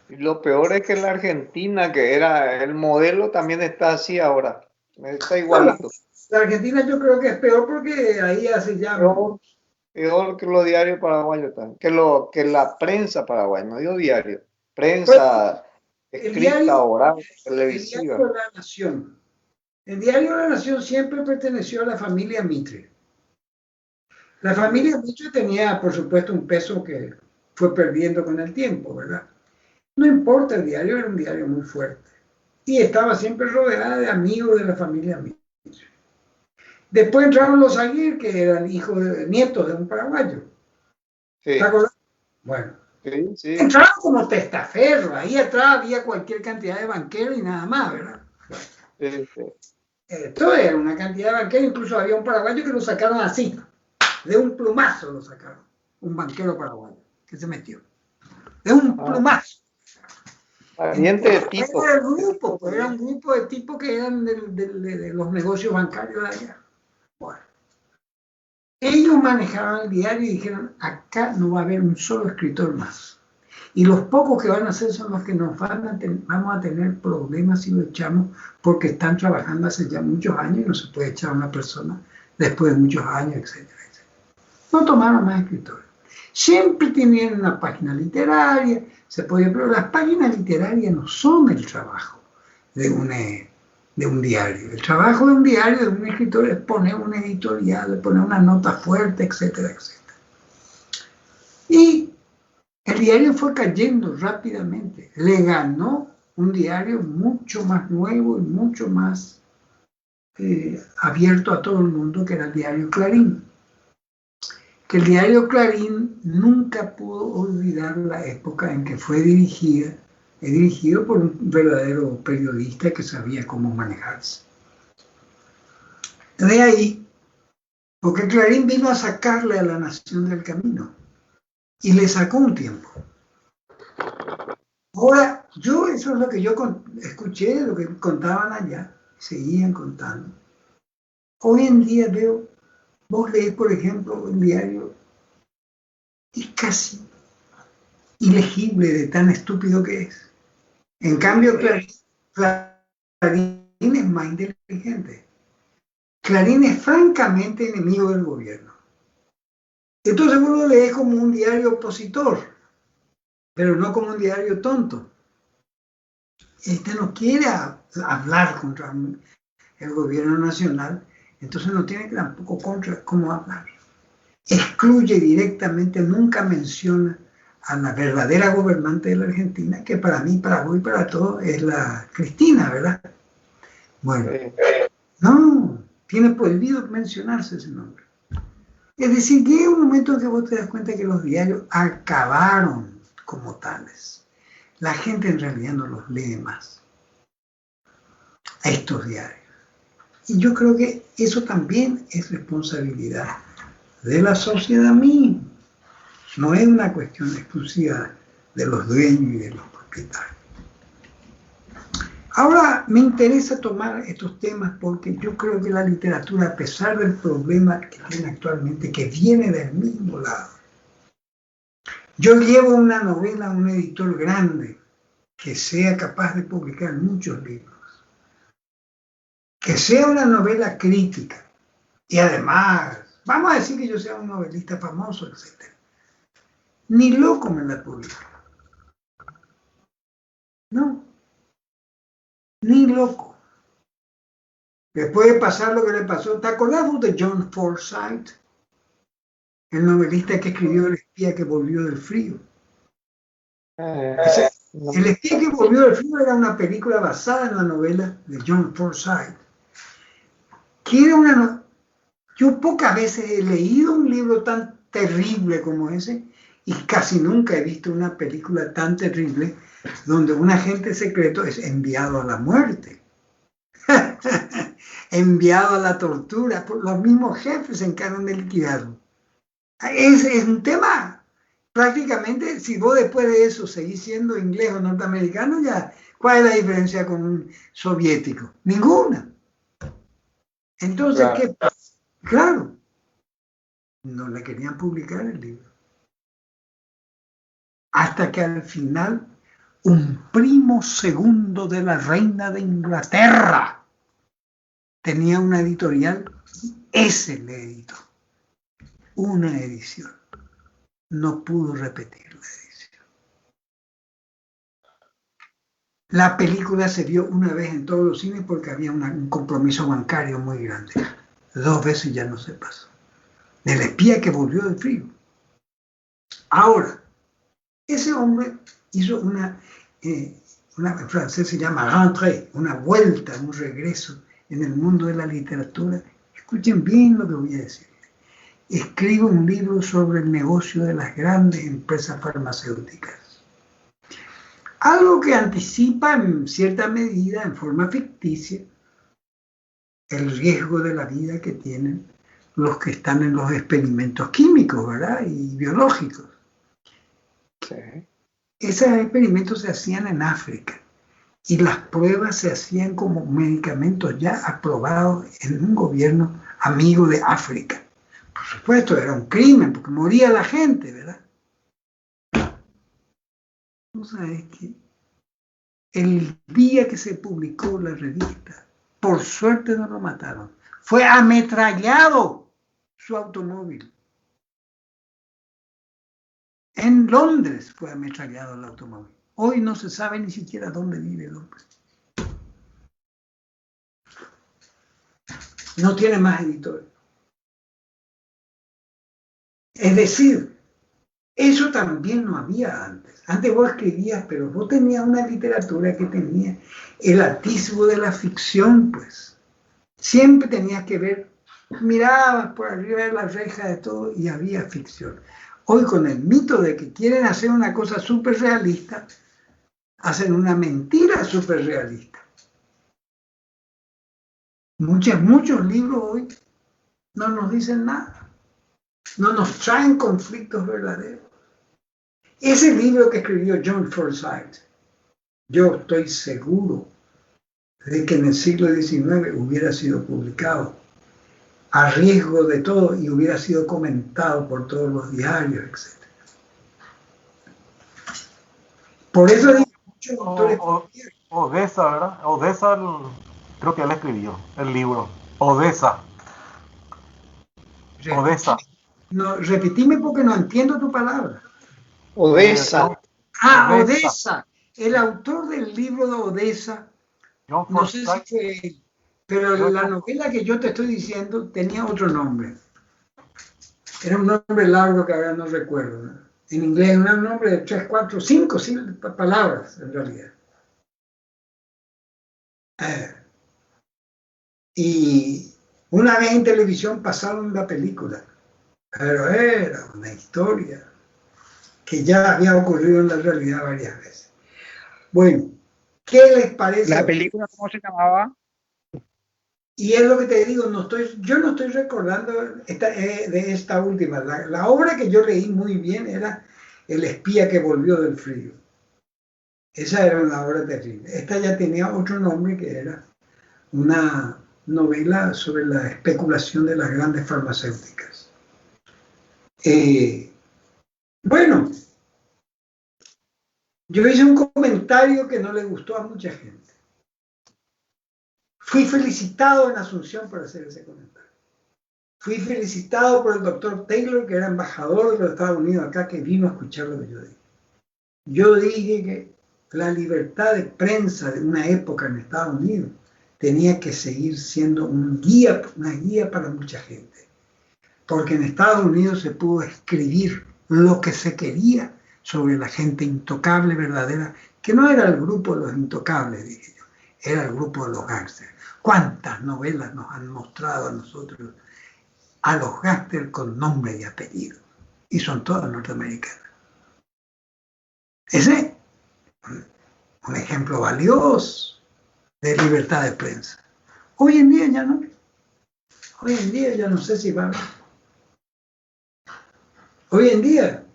Y lo peor es que en la Argentina, que era el modelo, también está así ahora. Está igualito.
La Argentina yo creo que es peor porque ahí hace ya...
Peor que los diarios paraguayos también, que la prensa paraguaya, no digo diario, prensa escrita, oral, televisiva.
El diario de la Nación. El diario de la Nación siempre perteneció a la familia Mitre. La familia Mitre tenía, por supuesto, un peso que fue perdiendo con el tiempo, ¿verdad? No importa, el diario era un diario muy fuerte. Y estaba siempre rodeada de amigos de la familia Mitre. Después entraron los Aguirre, que eran nietos de un paraguayo.
Sí.
¿Te acuerdas? Bueno.
Sí, sí.
Entraron como testaferro. Ahí atrás había cualquier cantidad de banqueros y nada más, ¿verdad?
Sí, sí.
Esto era una cantidad de banqueros. Incluso había un paraguayo que lo sacaron así. De un plumazo lo sacaron. Un banquero paraguayo que se metió. De un plumazo.
Pariente de Tito.
Era un grupo de tipos que eran de los negocios bancarios de allá. Bueno. Ellos manejaban el diario y dijeron, acá no va a haber un solo escritor más. Y los pocos que van a hacer son los que nos vamos a tener problemas si lo echamos, porque están trabajando hace ya muchos años y no se puede echar a una persona después de muchos años, etcétera, etcétera. No tomaron más escritores. Siempre tenían una página literaria, pero las páginas literarias no son el trabajo de un diario. El trabajo de un diario, de un escritor, es poner un editorial, poner una nota fuerte, etcétera, etcétera. Y el diario fue cayendo rápidamente. Le ganó un diario mucho más nuevo y mucho más abierto a todo el mundo, que era el diario Clarín. que el diario Clarín nunca pudo olvidar la época en que fue dirigido por un verdadero periodista que sabía cómo manejarse. De ahí, porque Clarín vino a sacarle a la nación del camino y le sacó un tiempo. Ahora, eso es lo que yo escuché, lo que contaban allá, seguían contando. Hoy en día veo, vos lees, por ejemplo, un diario, es casi ilegible de tan estúpido que es. En cambio, Clarín es más inteligente. Clarín es francamente enemigo del gobierno. Entonces vos lo lees como un diario opositor, pero no como un diario tonto. Este no quiere hablar contra el gobierno nacional, entonces no tiene tampoco contra cómo hablar. Excluye directamente, nunca menciona a la verdadera gobernante de la Argentina, que para mí, para vos y para todos es la Cristina, ¿verdad? Bueno, no, tiene prohibido mencionarse ese nombre. Es decir, llega un momento en que vos te das cuenta que los diarios acabaron como tales. La gente en realidad no los lee más a estos diarios. Y yo creo que eso también es responsabilidad de la sociedad misma. No es una cuestión exclusiva de los dueños y de los propietarios. Ahora me interesa tomar estos temas porque yo creo que la literatura, a pesar del problema que tiene actualmente, que viene del mismo lado. Yo llevo una novela a un editor grande que sea capaz de publicar muchos libros, que sea una novela crítica y además, vamos a decir que yo sea un novelista famoso, etc. Ni loco me la publica. No, ni loco. Después de pasar lo que le pasó, ¿te acordás de John Forsyth? El novelista que escribió El espía que volvió del frío. El espía que volvió del frío era una película basada en la novela de John Forsyth. Que era yo pocas veces he leído un libro tan terrible como ese y casi nunca he visto una película tan terrible donde un agente secreto es enviado a la muerte. Enviado a la tortura, los mismos jefes se encargan de liquidarlo. Es un tema, prácticamente, si vos después de eso seguís siendo inglés o norteamericano, ya, ¿cuál es la diferencia con un soviético? Ninguna. Entonces, claro. ¿Qué pasa? Claro, no le querían publicar el libro. Hasta que al final, un primo segundo de la reina de Inglaterra tenía una editorial, ese le editó una edición. No pudo repetir la edición. La película se vio una vez en todos los cines porque había un compromiso bancario muy grande. 2 veces ya no se pasó. Del espía que volvió del frío. Ahora, ese hombre hizo en francés se llama rentrée, una vuelta, un regreso en el mundo de la literatura. Escuchen bien lo que voy a decir. Escribe un libro sobre el negocio de las grandes empresas farmacéuticas. Algo que anticipa en cierta medida, en forma ficticia, el riesgo de la vida que tienen los que están en los experimentos químicos, ¿verdad? Y biológicos. Sí. Esos experimentos se hacían en África y las pruebas se hacían como medicamentos ya aprobados en un gobierno amigo de África. Por supuesto, era un crimen porque moría la gente, ¿verdad? ¿No sabes qué? El día que se publicó la revista, por suerte no lo mataron, fue ametrallado su automóvil. En Londres fue ametrallado el automóvil. Hoy no se sabe ni siquiera dónde vive el hombre. No tiene más editores. Es decir, eso también no había antes. Antes vos escribías, pero vos tenías una literatura que tenía el atisbo de la ficción, pues. Siempre tenías que ver mirabas por arriba de la reja de todo y había ficción. Hoy con el mito de que quieren hacer una cosa súper realista, hacen una mentira súper realista. Muchos libros hoy no nos dicen nada, no nos traen conflictos verdaderos. Ese libro que escribió John Forsyth, yo estoy seguro de que en el siglo XIX hubiera sido publicado a riesgo de todo y hubiera sido comentado por todos los diarios, etc. Por eso digo, muchos autores...
Odessa, ¿verdad? Odessa, creo que él escribió el libro. Odessa. Odessa.
No, repetime porque no entiendo tu palabra.
Odessa.
Odessa. El autor del libro de Odessa, no sé si fue él, pero la novela que yo te estoy diciendo tenía otro nombre. Era un nombre largo que ahora no recuerdo, ¿no? En inglés era un nombre de 3, 4, 5 palabras en realidad. Y una vez en televisión pasaron la película, pero era una historia que ya había ocurrido en la realidad varias veces. Bueno, ¿qué les parece?
¿La película cómo se llamaba?
Y es lo que te digo, yo no estoy recordando de esta última. La obra que yo leí muy bien era El espía que volvió del frío. Esa era una obra terrible. Esta ya tenía otro nombre que era una novela sobre la especulación de las grandes farmacéuticas. Bueno, yo hice un comentario que no le gustó a mucha gente. Fui felicitado en Asunción por hacer ese comentario. Fui felicitado por el doctor Taylor, que era embajador de los Estados Unidos acá, que vino a escuchar lo que yo dije. Yo dije que la libertad de prensa de una época en Estados Unidos tenía que seguir siendo una guía para mucha gente. Porque en Estados Unidos se pudo escribir lo que se quería sobre la gente intocable, verdadera, que no era el grupo de los intocables, dije yo, era el grupo de los gángsters. ¿Cuántas novelas nos han mostrado a nosotros a los gángsters con nombre y apellido? Y son todas norteamericanas. Ese es un ejemplo valioso de libertad de prensa. Hoy en día ya no. Hoy en día ya no sé si va a haber. Hoy en día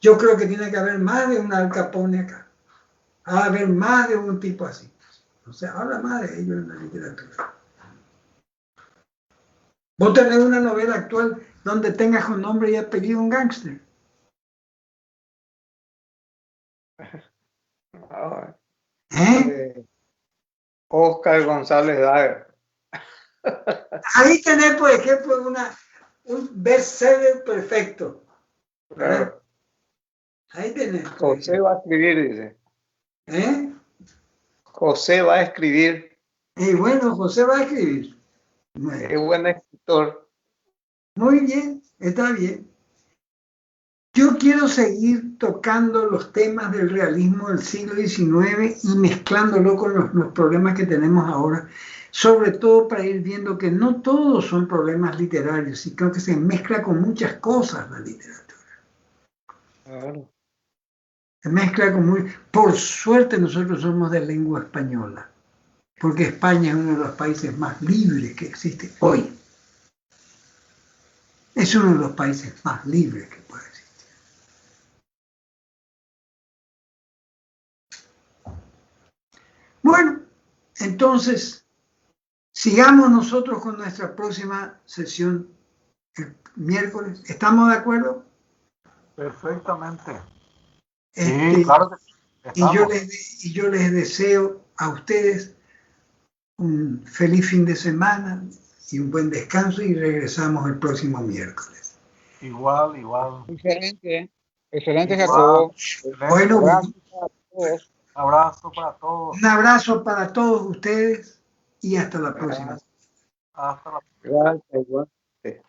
yo creo que tiene que haber más de un Al Capone acá. Va a haber más de un tipo así. O sea, habla más de ellos en la literatura. Vos tenés una novela actual donde tengas con nombre y apellido un gángster.
Oscar González Dager.
Ahí tenés, por ejemplo, un bestseller perfecto.
Claro.
Ahí tenés.
José va a escribir, dice. José va a escribir.
Y bueno, José va a escribir. Bueno.
Es buen escritor.
Muy bien, está bien. Yo quiero seguir tocando los temas del realismo del siglo XIX y mezclándolo con los problemas que tenemos ahora, sobre todo para ir viendo que no todos son problemas literarios, sino que se mezcla con muchas cosas la literatura.
Claro.
Se mezcla con Por suerte nosotros somos de lengua española, porque España es uno de los países más libres que existe hoy. Es uno de los países más libres que puede existir. Bueno, entonces, sigamos nosotros con nuestra próxima sesión el miércoles. ¿Estamos de acuerdo?
Perfectamente.
Sí,
claro que sí.
Y yo les deseo a ustedes un feliz fin de semana y un buen descanso y regresamos el próximo miércoles.
Igual.
Excelente, Jacobo.
Bueno,
abrazo para todos.
Un abrazo para todos ustedes y hasta la próxima.
Hasta la
próxima. Gracias.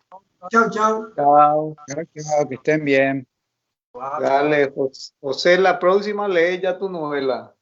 Chao.
Chao.
Gracias, que estén bien.
Dale, José, la próxima lee ya tu novela.